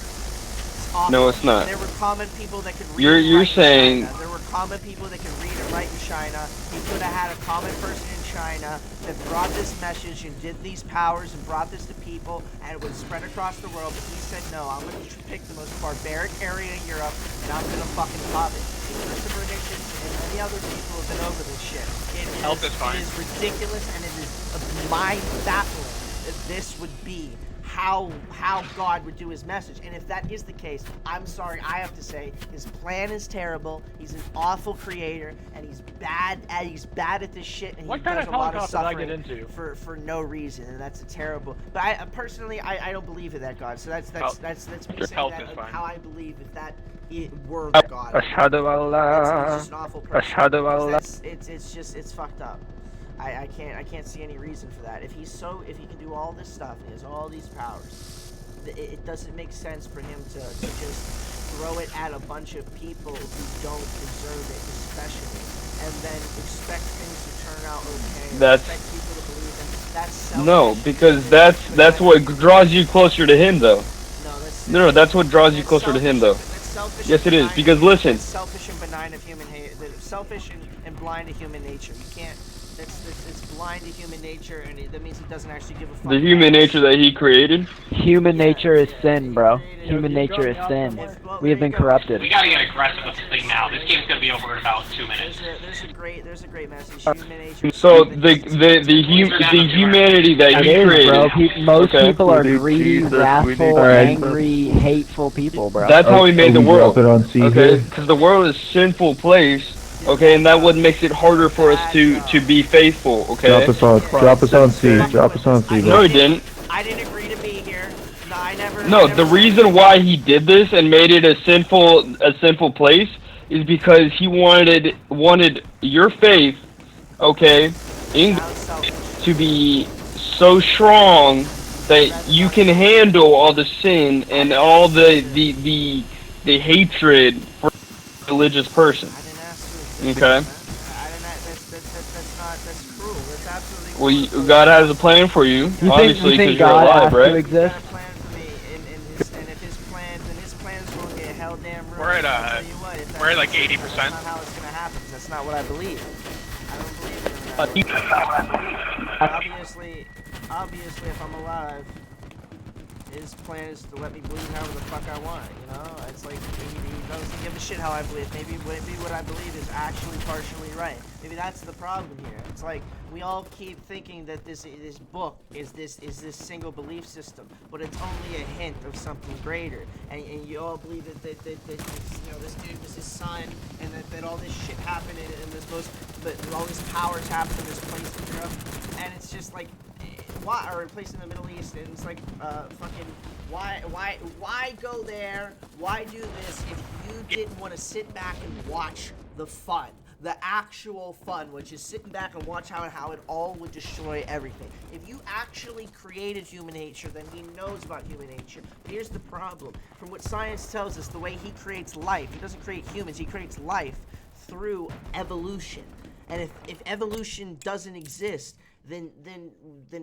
No, it's not. There were common people that could read You're saying... There were common people that could read and write in China. He could have had a common person in China that brought this message and did these powers and brought this to people, and it would spread across the world. But he said, no, I'm going to pick the most barbaric area in Europe, and I'm going to fucking pop it. Christopher Hitchens and many other people have been over this shit. It is ridiculous, and it is mind-baffling that this would be how God would do his message. And if that is the case, I'm sorry, I have to say his plan is terrible. He's an awful creator, and he's bad at this shit, and he does a lot of suffering for no reason, and that's a terrible. But I personally don't believe in that God. So that's me saying that how I believe if that were God. He's just an awful person. It's fucked up. I can't see any reason for that. If he can do all this stuff and he has all these powers, it doesn't make sense for him to just throw it at a bunch of people who don't deserve it, especially, and then expect things to turn out okay. Expect people to believe him. That's selfish. No, because that's what draws you closer to him, though. No, that's what draws you closer to him, though. Yes, it is. Because listen. That's selfish and benign of human hate. Selfish and blind to human nature. You can't. It's blind to human nature, and that means he doesn't actually give a fuck. The human nature that he created? Human nature is sin, bro. Human nature is sin. We have been corrupted. We gotta get aggressive with this thing now. This game's gonna be over in about 2 minutes. There's a great message. Human nature. So the humanity that he created. Most people are greedy, wrathful, angry, hateful people, bro. That's how he made the world. Okay, because the world is a sinful place. Okay, and that what makes it harder for us to be faithful. Okay. Drop us on C. No, he didn't. I didn't agree to be here. No, I never. No, the reason why he did this and made it a sinful place is because he wanted your faith, okay, to be so strong that you can handle all the sin and all the hatred for a religious person. Okay. That's cruel. That's absolutely cruel. Well, God has a plan for you, obviously, because you're alive, right? And if his plans will get held damn real. We're at like 80%. That's not how it's gonna happen. That's not what I believe. I don't believe it. Obviously, if I'm alive, his plan is to let me believe however the fuck I want, you know? It's like, he doesn't give a shit how I believe. Maybe what I believe is actually partially right. Maybe that's the problem here. It's like, we all keep thinking that this book is this single belief system, but it's only a hint of something greater. And you all believe that this dude was his son, and that all this shit happened, but all these powers happened in this place in Europe, and it's just like, why, or a place in the Middle East, and it's like, fucking, why go there? Why do this if you didn't want to sit back and watch the fun? The actual fun, which is sitting back and watch how it all would destroy everything. If you actually created human nature, then he knows about human nature. Here's the problem. From what science tells us, the way he creates life, he doesn't create humans, he creates life through evolution. And if evolution doesn't exist, then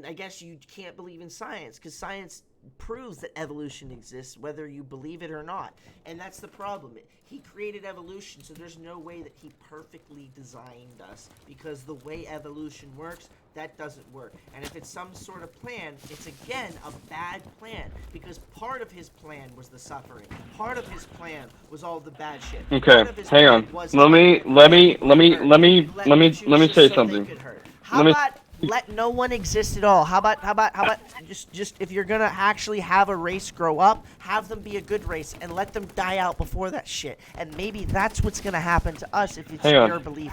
I guess you can't believe in science, because science proves that evolution exists, whether you believe it or not. And that's the problem. He created evolution, so there's no way that he perfectly designed us, because the way evolution works, that doesn't work. And if it's some sort of plan, it's again a bad plan, because part of his plan was the suffering. Part of his plan was all the bad shit. Okay, hang on. Let me say something. How about let no one exist at all? How about just if you're gonna actually have a race grow up, have them be a good race and let them die out before that shit. And maybe that's what's gonna happen to us if it's your belief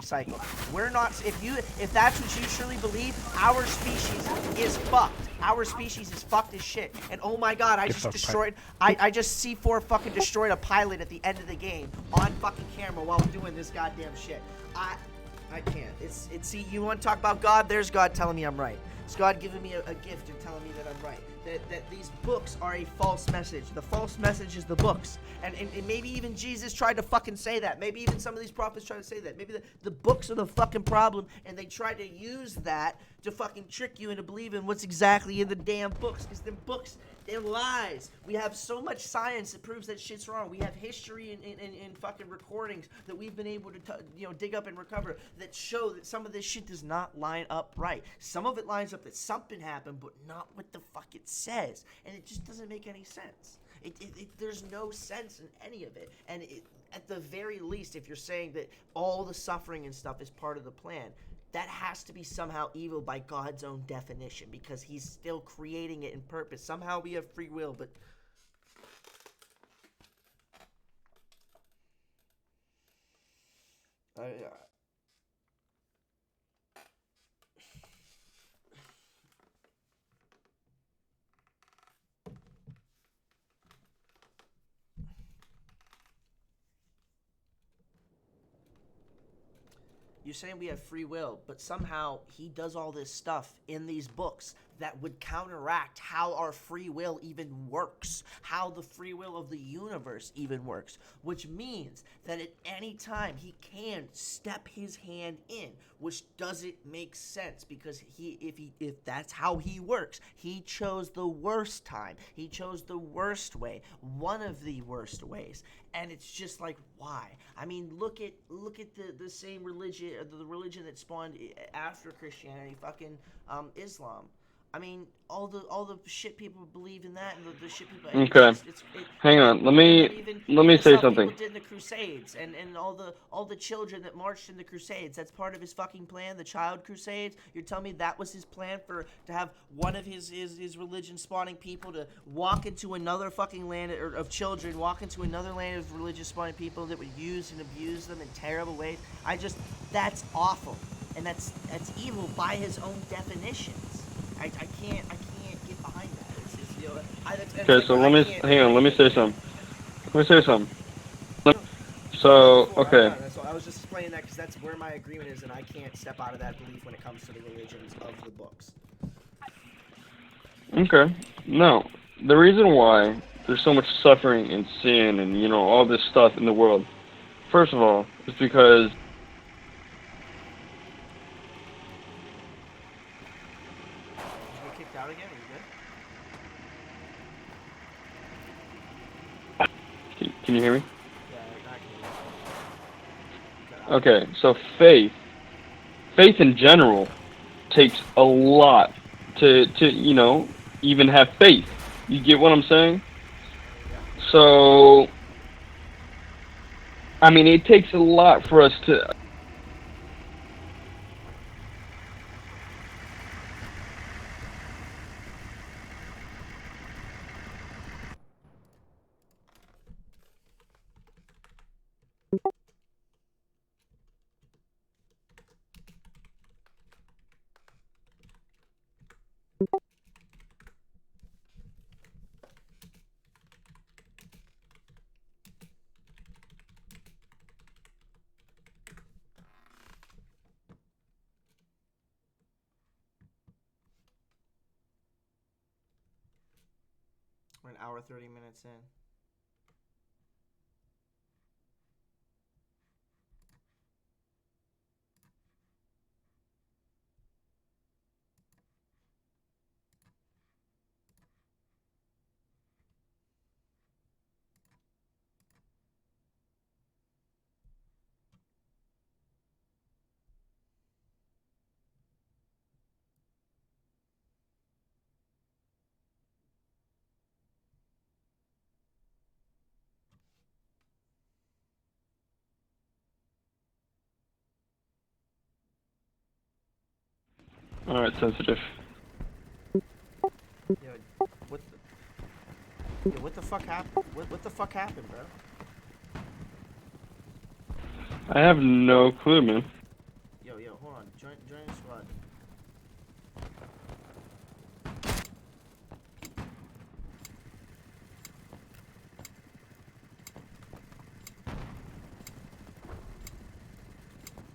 cycle. We're not. If that's what you truly believe, our species is fucked. Our species is fucked as shit. And oh my god, I just C4 fucking destroyed a pilot at the end of the game on fucking camera while doing this goddamn shit. I can't. See, you want to talk about God? There's God telling me I'm right. It's God giving me a gift and telling me that I'm right. That these books are a false message. The false message is the books. And maybe even Jesus tried to fucking say that. Maybe even some of these prophets tried to say that. Maybe the books are the fucking problem, and they tried to use that to fucking trick you into believing what's exactly in the damn books. Because the books, they're lies. We have so much science that proves that shit's wrong. We have history and fucking recordings that we've been able to dig up and recover that show that some of this shit does not line up right. Some of it lines up that something happened, but not what the fuck it says. And it just doesn't make any sense. There's no sense in any of it. And at the very least, if you're saying that all the suffering and stuff is part of the plan, that has to be somehow evil by God's own definition, because he's still creating it in purpose. Somehow we have free will, but you're saying we have free will, but somehow he does all this stuff in these books that would counteract how our free will even works, how the free will of the universe even works, which means that at any time he can step his hand in, which doesn't make sense, because if that's how he works, he chose the worst time. He chose the worst way, one of the worst ways. And it's just like, why? I mean, look at the same religion, the religion that spawned after Christianity, fucking Islam. I mean, all the shit people believe in that, and the shit people. Okay. Hang on. Let me say something. People did in the Crusades, and all the children that marched in the Crusades. That's part of his fucking plan. The Child Crusades. You're telling me that was his plan to have one of his religion spawning people to walk into another fucking land of children, walk into another land of religious spawning people that would use and abuse them in terrible ways. That's awful, and that's evil by his own definitions. I can't get behind that. Okay, so let me say something. So, okay. So I was just explaining that because that's where my agreement is, and I can't step out of that belief when it comes to the religions of the books. Okay. No, the reason why there's so much suffering and sin and, all this stuff in the world, first of all, is because Can you hear me? Yeah, I can hear you. Okay, so faith in general takes a lot to even have faith. You get what I'm saying? So, I mean, it takes a lot for us to... We're an hour 30 minutes in. Alright, sensitive. Yo, what the fuck happened? What the fuck happened, bro? I have no clue, man. Yo, hold on. Join the squad.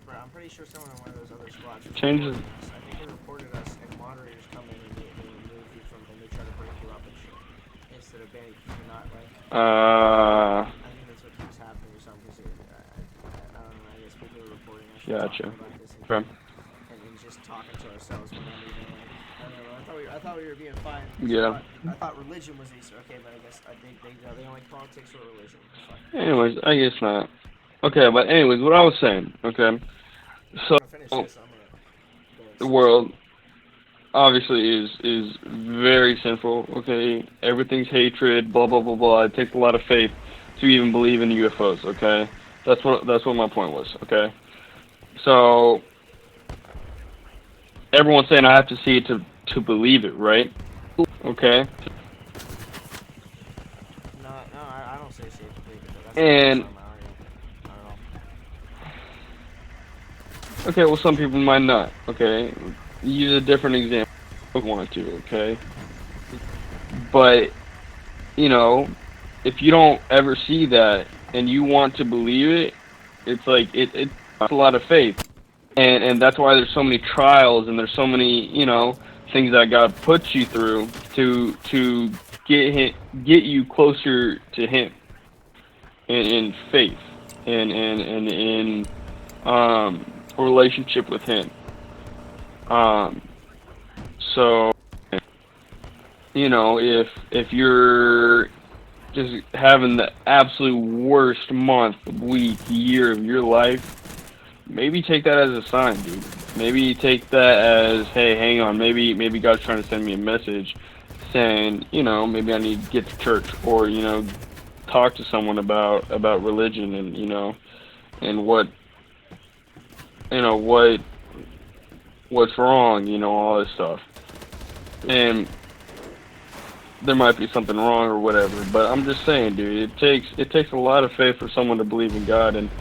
Bro, I'm pretty sure someone on one of those other squads Changes. I think they reported us, and moderators come in and they remove you from, and they try to break you up and shit. Instead of banning you, you're not like. I think that's what keeps happening or something. Cause I don't know. I guess people are reporting us. Gotcha. About this and just talking to ourselves. We're not even like. I don't know. I thought we were being fine. Yeah. I thought religion was Easter. Okay, but I guess they don't like politics or religion. Anyways, I guess not. Okay, but anyways, what I was saying, okay, so the world obviously is very sinful, okay, everything's hatred, blah blah blah blah. It takes a lot of faith to even believe in UFOs, okay? That's what my point was, okay? So everyone's saying I have to see it to believe it, right? Okay. No, I don't say see it to believe it. That's and okay, well, some people might not, okay? Use a different example if you want to, okay? But, you know, if you don't ever see that and you want to believe it, it's like, it's a lot of faith. And that's why there's so many trials and there's so many, you know, things that God puts you through to get you closer to Him in faith and in relationship with Him. So, you know, if you're just having the absolute worst month, week, year of your life, maybe take that as a sign, dude. Maybe take that as, hey, hang on, maybe God's trying to send me a message saying, you know, maybe I need to get to church, or, you know, talk to someone about religion and, you know, and what, you know, what's wrong, you know, all this stuff. And there might be something wrong or whatever, but I'm just saying, dude, it takes a lot of faith for someone to believe in God. And,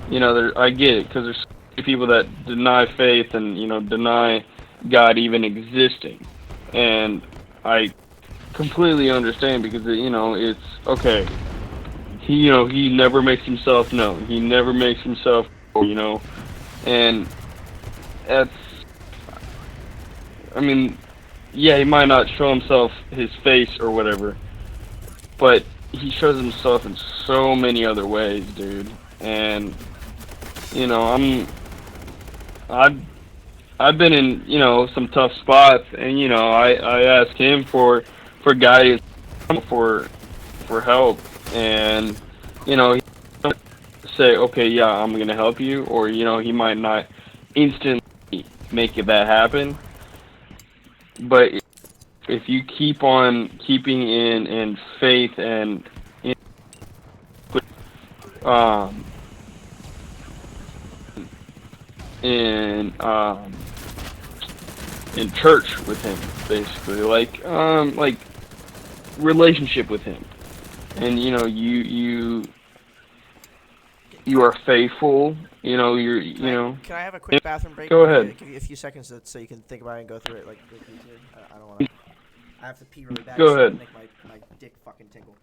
you know, I get it, because there's so many people that deny faith and, you know, deny God even existing. And I completely understand, because, you know, it's, okay, he never makes himself known. He never makes himself, you know, and that's, I mean, yeah, he might not show himself, his face or whatever, but he shows himself in so many other ways, dude. And, you know, I've been in, you know, some tough spots, and, you know, I asked him for guidance, for help, and, you know, he might say, okay, yeah, I'm gonna help you, or, you know, he might not instantly make that happen. But if you keep on keeping in faith and in church with Him, basically, like relationship with Him, and, you know, you are faithful, you know, Can I have a quick bathroom break? Go ahead. Give you a few seconds so you can think about it and go through it like quickly too. I don't want to. I have to pee really bad. Go so ahead. Make my dick fucking tingle.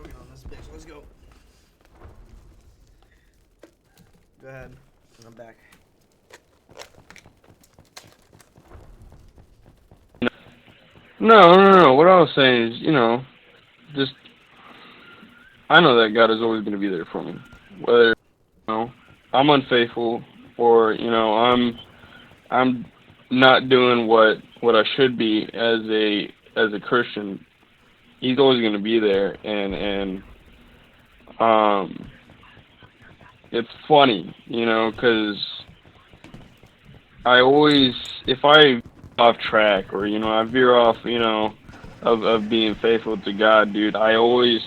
Rogan on this bitch. Let's go. Go ahead. I'm back. No. What I was saying is, just I know that God is always going to be there for me, whether I'm unfaithful or I'm not doing what I should be as a Christian. He's always going to be there, and it's funny, because I always, if I off track or I veer off, of being faithful to God, dude, I always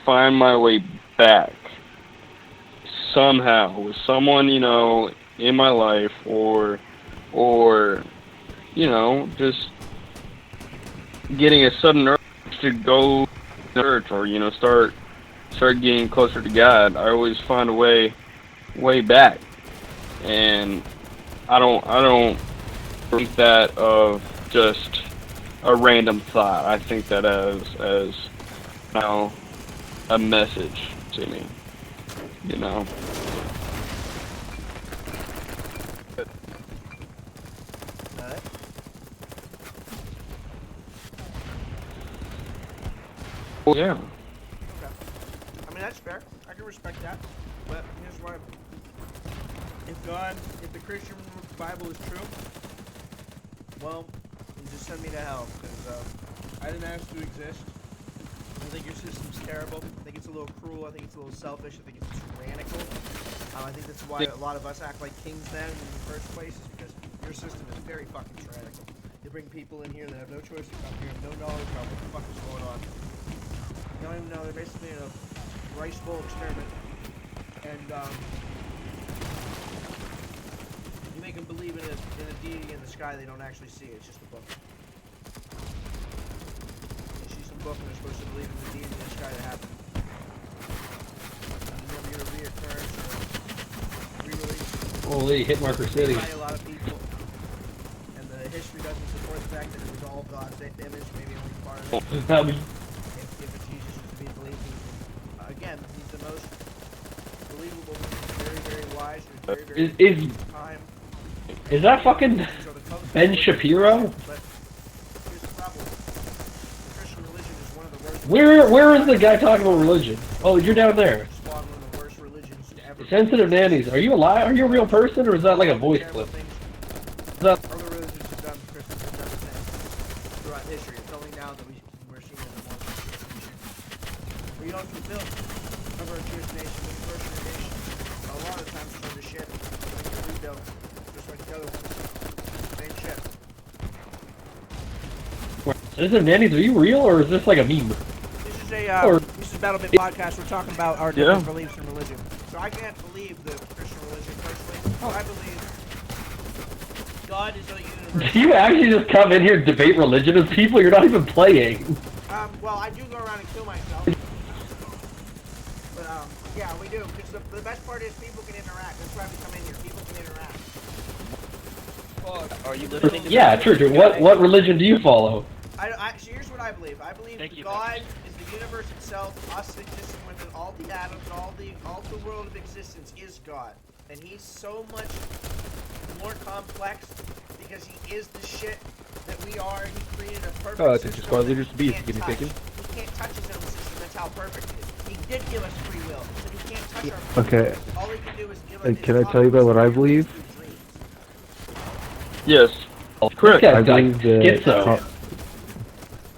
find my way back somehow with someone in my life or just getting a sudden urge to go to church or start getting closer to God. I always find a way back, and I don't think that of just a random thought. I think that as a message to me, Well, yeah. Okay. I mean, that's fair. I can respect that. But here's why. If the Christian Bible is true, well, then just send me to hell, because I didn't ask to exist. I think your system's terrible. I think it's a little cruel. I think it's a little selfish. I think it's tyrannical. I think that's why a lot of us act like kings then in the first place, is because your system is very fucking tyrannical. You bring people in here that have no choice to come here, no knowledge about what the fuck is going on. You don't even know, they're basically in a rice bowl experiment. And you make them believe in a deity in the sky they don't actually see. It's just a book. They see some book and they're supposed to believe in the deity in the sky that happened. And never get a reoccurrence or re-release. Holy, hit marker city. By a lot of people. And the history doesn't support the fact that it was all God's image, maybe only part of it. If Jesus was to be believed, again, he's the most believable, very, very wise, and very, very time. Is that fucking Ben Shapiro? But here's the problem. The Christian religion is one of the worst. Where is the guy talking about religion? Oh, you're down there. One of the worst religions ever. Sensitive nannies. Are you alive? Are you a real person, or is that like a voice clip? Other religions have done, Christians have done the same throughout history. It's only now that we're seeing it more. We don't fulfill of our Jewish nation, the first nation. A lot of times it's under shit. Like we don't. Just like the other ones. Same shit. Sensitive nannies, are you real, or is this like a meme? This is Battlebit Podcast. We're talking about our different beliefs in religion. So I can't believe the Christian religion personally. I believe God is a universe. Do you actually just come in here and debate religion with people? You're not even playing. Well, I do go around and kill myself. But, yeah, we do. Because the best part is people can interact. That's why we come in here. People can interact. Are you listening to Yeah, true. What religion do you follow? So here's what I believe. I believe God is the universe itself, us existing within all the atoms, all the world of existence is God. And he's so much more complex because he is the shit that we are. He created a perfect system. Squad leaders to be He guinea picking. can't touch his own system. That's how perfect it is. He did give us free will, so he can't touch our Okay. All he can do is give us. Can I tell you about what I believe? Yes. Correct. I believe that Schizo.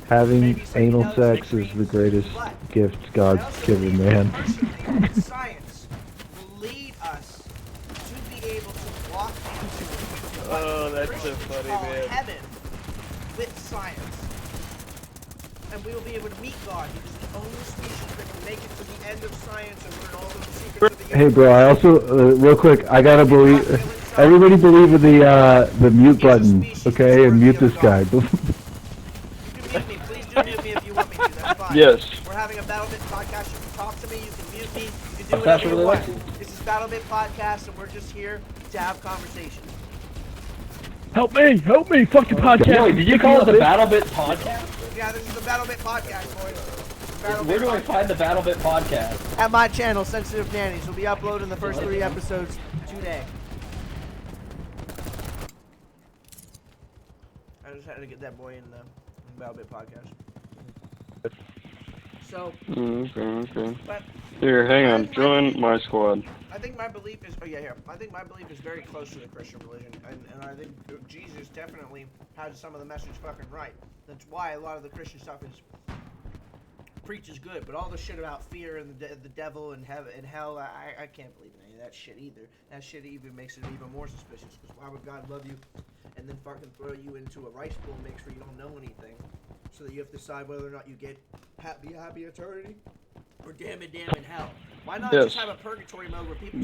having anal sex is the greatest gift God's given man. Science will lead us to be able to walk into that's so funny, man. heaven with science. And we will be able to meet God. He is the only species that can make it to the end of science and learn all the secrets of the universe. Hey, bro. I also, real quick, I gotta believe. Everybody believe in the mute button, okay, and mute this guy. You can mute me. Please do mute me if you want me to. That's fine. Yes. We're having a Battlebit podcast. You can talk to me. You can mute me. You can do whatever you want. This is Battlebit podcast, and we're just here to have conversations. Help me! Fuck the podcast! Wait, did you call it the Battlebit Podcast? Yeah, this is the Battlebit podcast, boys. Where do I find the Battlebit podcast? At my channel, Sensitive Nannies. We'll be uploading the first 3 episodes today. I just had to get that boy in the Battlebit podcast. So. Okay. But here, hang on. Join my squad. I think my belief is. Oh yeah, here. I think my belief is very close to the Christian religion, and I think Jesus definitely has some of the message fucking right. That's why a lot of the Christian stuff preaches good, but all the shit about fear and the devil and heaven and hell, I can't believe in any of that shit either. That shit even makes it even more suspicious. Because why would God love you and then fucking throw you into a rice bowl mix where you don't know anything, so that you have to decide whether or not you get happy eternity or damn in hell? Why not just have a purgatory mode where people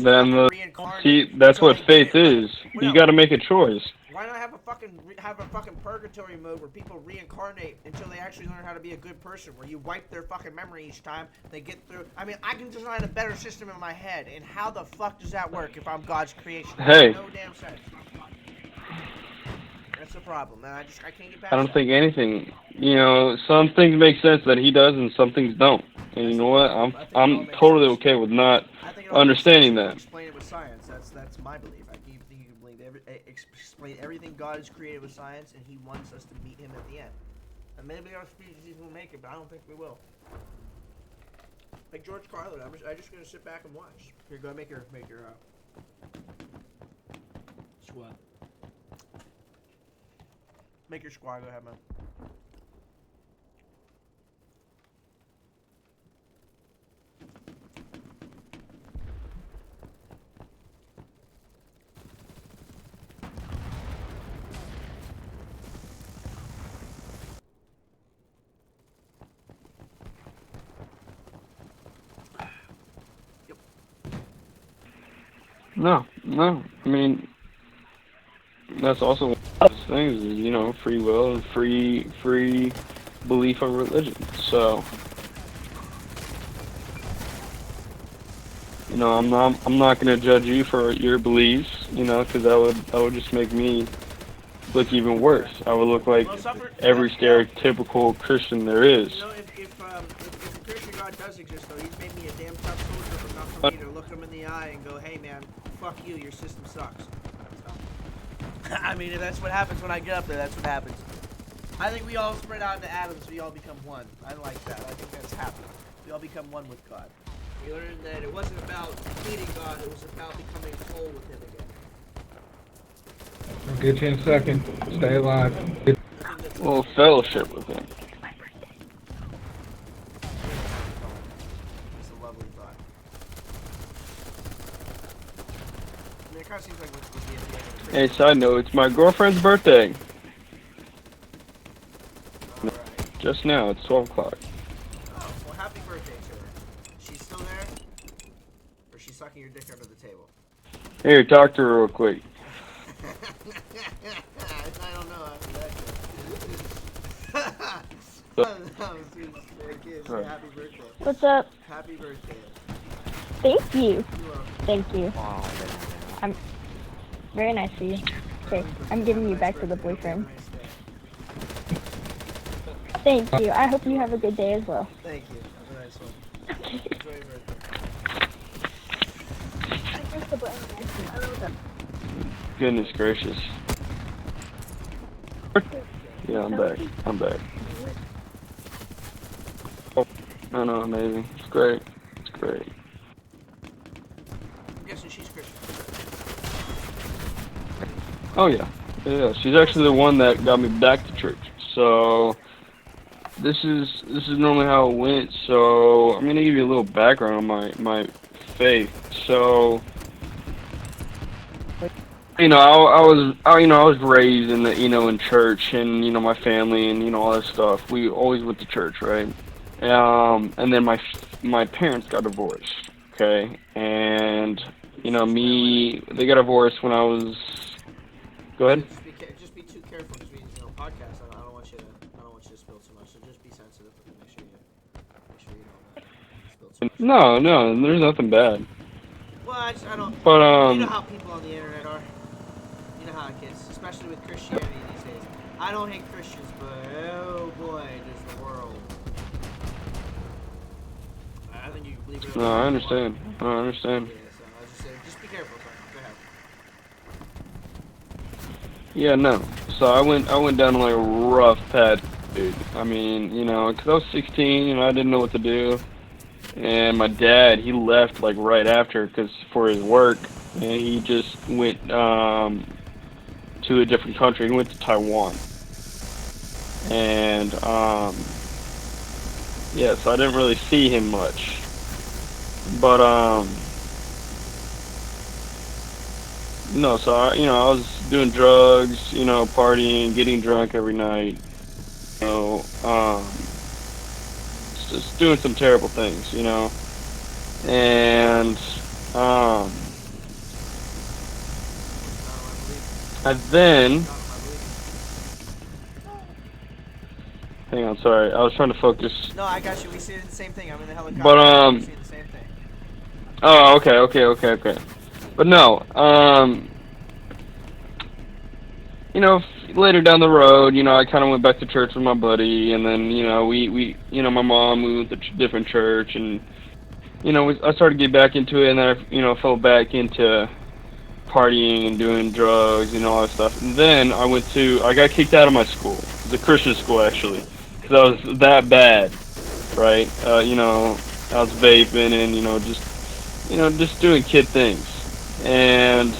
reincarnate? See, that's what faith is. You got to make a choice. Why not have a fucking purgatory mode where people reincarnate until they actually learn how to be a good person, where you wipe their fucking memory each time they get through? I mean, I can design a better system in my head, and how the fuck does that work if I'm God's creation? Hey. No damn sense. That's the problem, man. I can't get past I don't think anything. You know, some things make sense that he does, and some things don't. And you know what? I'm totally okay with not understanding that. Explain it with science. That's my belief. I think you can believe explain everything God has created with science, and He wants us to meet Him at the end. And maybe our species will make it, but I don't think we will. Like George Carlin, I'm just gonna sit back and watch. Here, go make your squad. Make your squad. Go ahead, man. No. I mean, that's also one of those things, you know, free will and free belief of religion. So, you know, I'm not going to judge you for your beliefs, you know, because that would just make me look even worse. I would look like every stereotypical Christian there is. You know, if a Christian God does exist, though, He's made me a damn tough soldier enough for me to look Him in the eye and go, hey man, fuck you, your system sucks. I mean, if that's what happens when I get up there, that's what happens. I think we all spread out into atoms, we all become one. I like that. I think that's happening. We all become one with God. We learned that it wasn't about defeating God, it was about becoming whole with Him again. I'll get you in a second. Stay alive. Well, fellowship with Him. It's a lovely thought. I mean, it kind of seems like it would be at the end of the Hey, side note, it's my girlfriend's birthday. Right. Just now, it's 12 o'clock. Oh, well, happy birthday to her. She's still there? Or she's sucking your dick under the table? Here, talk to her real quick. I don't know after that. Happy birthday. What's up? Happy birthday. Thank you. Thank you. I'm very nice of you. Okay, I'm giving you back to the boyfriend. Thank you. I hope you have a good day as well. Thank you. Have a nice one. Enjoy your birthday. Goodness gracious. Yeah, I'm back. Oh no, amazing. It's great. I'm guessing she's Christian. Oh yeah. Yeah, she's actually the one that got me back to church. So this is normally how it went. So I'm gonna give you a little background on my faith. So I was raised in in church, and my family, and all that stuff. We always went to church, right? And then my parents got divorced, okay? And they got divorced when I was. Go ahead. Just be too careful because we podcast. I don't want you to spill too much. So just be sensitive and make sure you don't spill too much. No, there's nothing bad. Well, I don't. But you know how people on the internet are. You know how it gets, especially with Christianity these days. I don't hate Christians, but oh boy, does the world. believe it or No, not. I understand. I understand. Yeah, so I was just saying, just be careful. Go ahead. Yeah, no. So I went down like a rough path, dude. I mean, you know, 'cause I was 16 and I didn't know what to do. And my dad, he left like right after, 'cause for his work, and he just went to a different country. He went to Taiwan. And yeah, so I didn't really see him much. But no, so I was doing drugs, partying, getting drunk every night, just doing some terrible things, and hang on, sorry, I was trying to focus. No, I got you. We see the same thing. I'm in the helicopter. But We see the same thing. oh, okay. But no, later down the road, I kind of went back to church with my buddy, and then, my mom, we went to different church, and, I started to get back into it, and then I, fell back into partying and doing drugs and all that stuff. And then I got kicked out of my school. It was a Christian school, actually, because I was that bad, right? I was vaping and, just doing kid things. And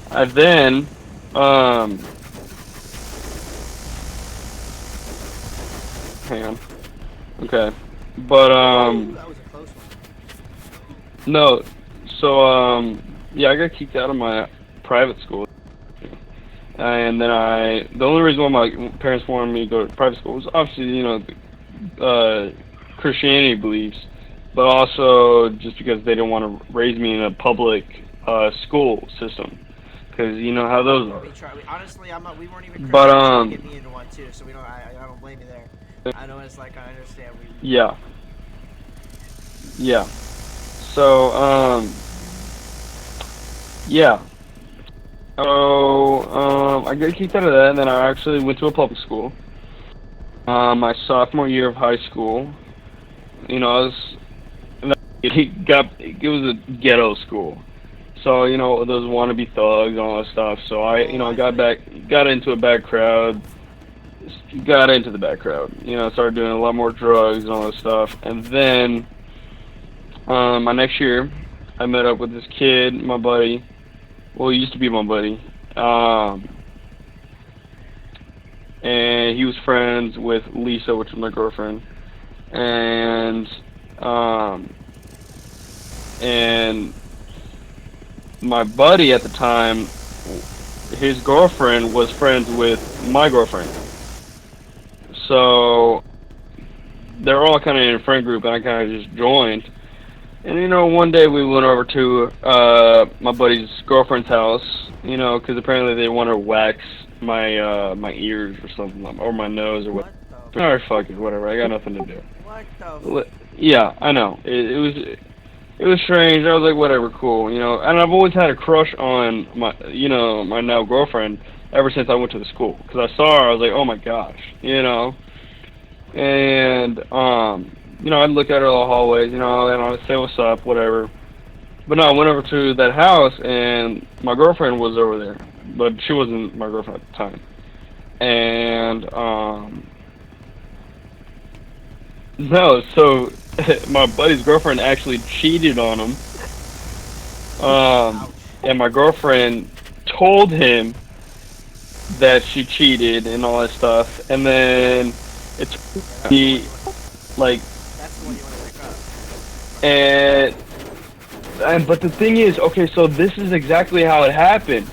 I then, hang on. Okay. But, That was a close one. no, so, yeah, I got kicked out of my private school. And then the only reason why my parents wanted me to go to private school was obviously, Christianity beliefs, but also just because they didn't want to raise me in a public school system, because you know how those are. Honestly, we weren't even But trying to get me into one too, so I don't blame you there. I know it's like, I understand. Yeah. So yeah. So I got kicked out of that, and then I actually went to a public school. My sophomore year of high school, it was a ghetto school. So, those wannabe thugs and all that stuff. So I got into a bad crowd. Started doing a lot more drugs and all that stuff. And then, my next year, I met up with this kid, my buddy. Well, he used to be my buddy. And he was friends with Lisa, which was my girlfriend. And my buddy at the time, his girlfriend was friends with my girlfriend. So they're all kind of in a friend group, and I kind of just joined. And one day we went over to my buddy's girlfriend's house, because apparently they want to wax my my ears or something, or my nose or what. Alright, fuck it, whatever. I got nothing to do. What the? Yeah, I know. It was strange. I was like, whatever, cool, And I've always had a crush on my my now girlfriend ever since I went to the school, because I saw her. I was like, oh my gosh, And I'd look at her all the hallways, and I'd say what's up, whatever. But no, I went over to that house, and my girlfriend was over there, but she wasn't my girlfriend at the time. And no, so my buddy's girlfriend actually cheated on him. And my girlfriend told him that she cheated and all that stuff, and then it's like. That's the one you want to pick up. But the thing is, okay, so this is exactly how it happened.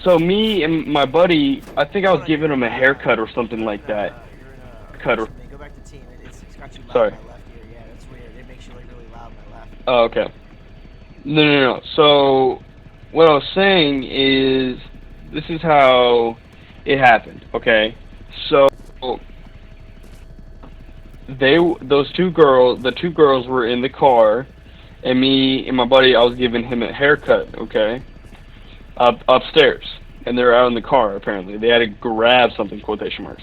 So me and my buddy, I think I was giving him a haircut or something like that. Go back to team. It's got you loud Sorry. in my left ear. Yeah, that's weird. It makes you like really loud in my left. Oh, okay. No. So what I was saying is, this is how it happened. Okay, so the two girls were in the car, and me and my buddy, I was giving him a haircut. Okay, upstairs, and they were out in the car. Apparently, they had to grab something, quotation marks.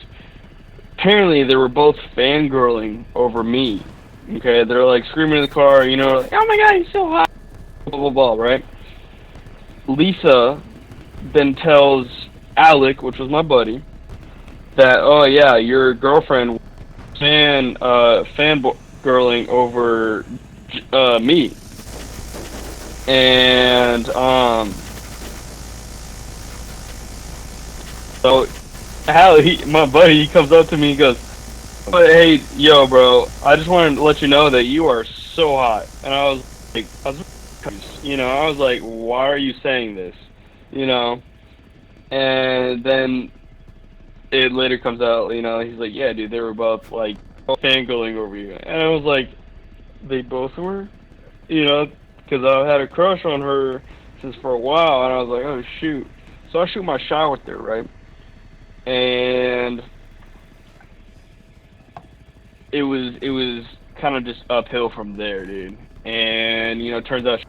Apparently, they were both fangirling over me Okay, they're like screaming in the car, you know, like, oh my god, he's so hot, blah blah blah, right? Lisa then tells Alec, which was my buddy, that oh yeah, your girlfriend fangirling over me, and so Alec, my buddy, he comes up to me and goes, but hey, yo, bro, I just wanted to let you know that you are so hot. And I was like, I was like, why are you saying this? You know? And then it later comes out, you know, he's like, yeah, dude, they were both, like, fangirling over you. And I was like, they both were? You know, because I had a crush on her since for a while, and I was like, oh, shoot. So I shoot my shot with her, right? And it was kind of just uphill from there, dude. And you know, it turns out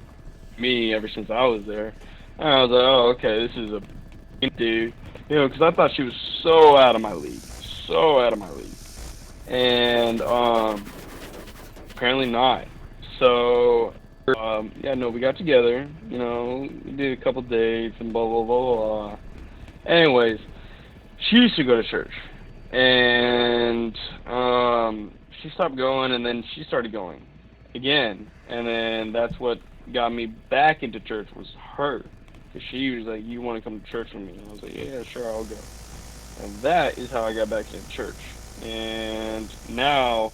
me ever since I was there. And I was like, oh, okay, this is a dude, you know, because I thought she was so out of my league, and apparently not. So yeah, no, we got together, you know, we did a couple dates and blah blah blah blah. Anyways, she used to go to church, and she stopped going, and then she started going again, and then that's what got me back into church was her, because she was like, you want to come to church with me? And I was like, yeah, sure, I'll go. And that is how I got back into church. And now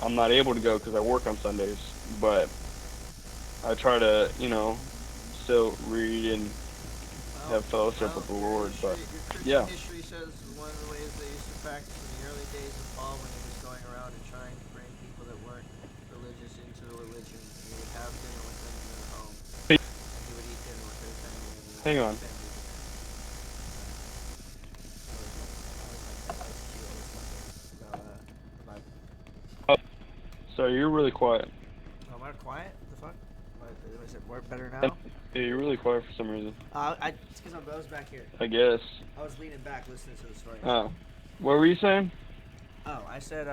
I'm not able to go because I work on Sundays, but I try to, you know, still read and have fellowship with the Lord. But yeah. History says one of the ways they used to practice in the early days of Paul when he was going around and trying to bring people that weren't religious into the religion. He would have dinner with them in their home. He would eat dinner with their family. Hang on. Sorry, you're really quiet. Oh, am I quiet? The fuck? Is it work better now? Yeah, you're really quiet for some reason. It's because I was back here. I guess. I was leaning back listening to the story. Oh. What were you saying? Oh, I said,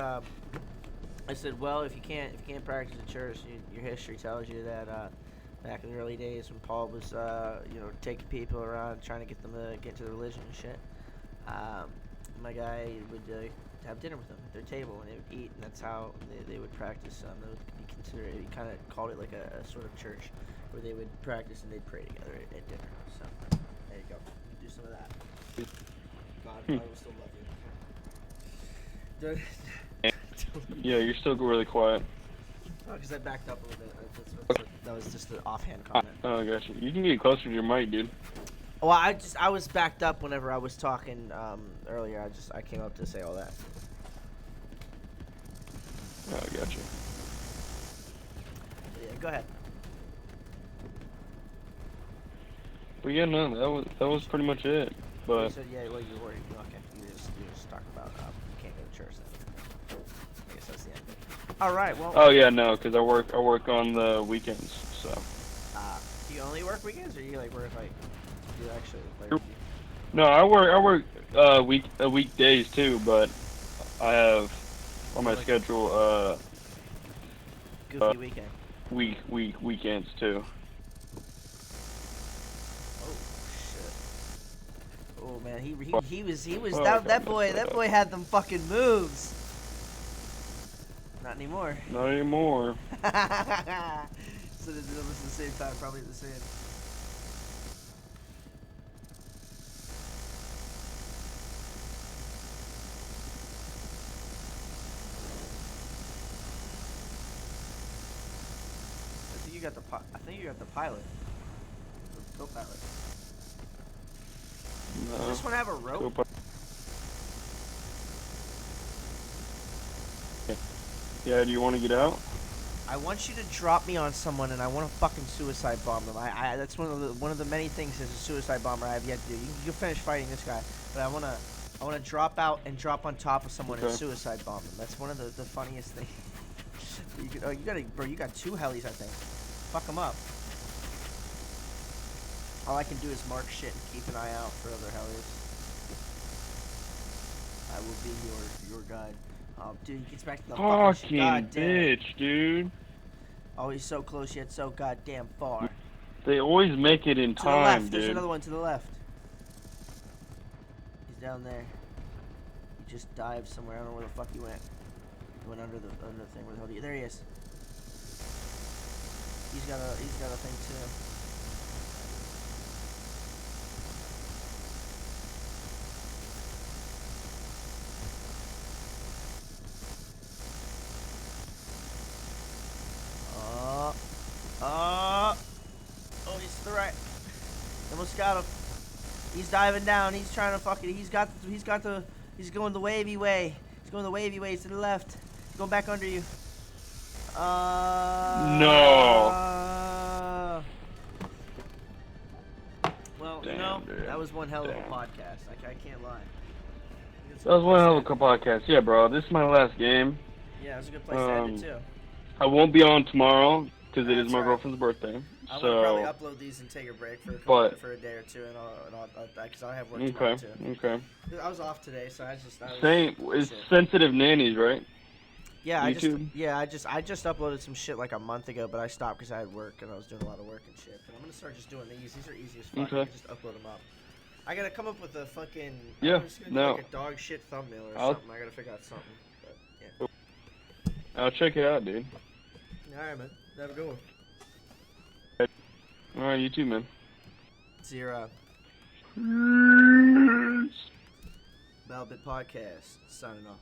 well, if you can't practice at church, your history tells you that back in the early days when Paul was, you know, taking people around trying to get them to get into the religion and shit, my guy would have dinner with them at their table, and they would eat, and that's how they would practice. They would be considered. He kind of called it like a sort of church, where they would practice and they'd pray together at dinner. So there you go. Do some of that. God will still love you. Yeah, you're still really quiet. Oh, because I backed up a little bit. That was just an offhand comment. Oh, I got you. You can get closer to your mic, dude. Well, I was backed up whenever I was talking earlier. I came up to say all that. Oh, I got you. Yeah, go ahead. But yeah, no, that was pretty much it. But you said, yeah, well, you were okay. You just talked about you can't go to church then. I guess that's the end. All right, well. Oh yeah, no, because I work on the weekends, so. Do you only work weekends, or you like work like? Do you actually like? No, I work weekdays too, but I have on my schedule goofy weekend. Weekends too. Oh shit! Oh man, he was that boy had them fucking moves. Not anymore. Not anymore. So they did them at the same time, probably the same. I think you got the pilot. The co-pilot. No. Does this one have a rope? Yeah, do you want to get out? I want you to drop me on someone, and I want to fucking suicide bomb them. That's one of the many things as a suicide bomber I have yet to do. You can finish fighting this guy, but I wanna drop out and drop on top of someone and suicide bomb them. That's one of the funniest things. You got two helis, I think. Fuck them up. All I can do is mark shit and keep an eye out for other helis. I will be your guide. Oh, dude, he gets back to the Fucking goddamn. bitch, dude. Oh, he's so close yet so goddamn far. They always make it in To time, the left. dude. There's another one to the left. He's down there. He just dived somewhere. I don't know where the fuck he went. He went under the thing. Where the hell did he? There he is. He's got a thing too. Oh, he's to the right. Almost got him. He's diving down. He's trying to fucking. He's going the wavy way. He's going the wavy way to the left. He's going back under you. No. Well, Damn, dude. that was one hell of a podcast. I can't lie. That was one hell of a podcast. Yeah, bro. This is my last game. Yeah, it was a good place to end it too. I won't be on tomorrow because it is my right. girlfriend's birthday. I So. will probably upload these and take a break for a day or two, because I have work tomorrow too. Okay. I was off today, so I was Same. It's sensitive nannies, right? Yeah, YouTube? I just uploaded some shit like a month ago, but I stopped because I had work and I was doing a lot of work and shit. But I'm gonna start just doing these. These are easy as fuck. Okay. I can just upload them up. I gotta come up with a fucking I'm just gonna do like a dog shit thumbnail or something. I gotta figure out something. But yeah. I'll check it out, dude. All right, man. Have a good one. All right, you too, man. See you around. Battlebitpodcast signing off.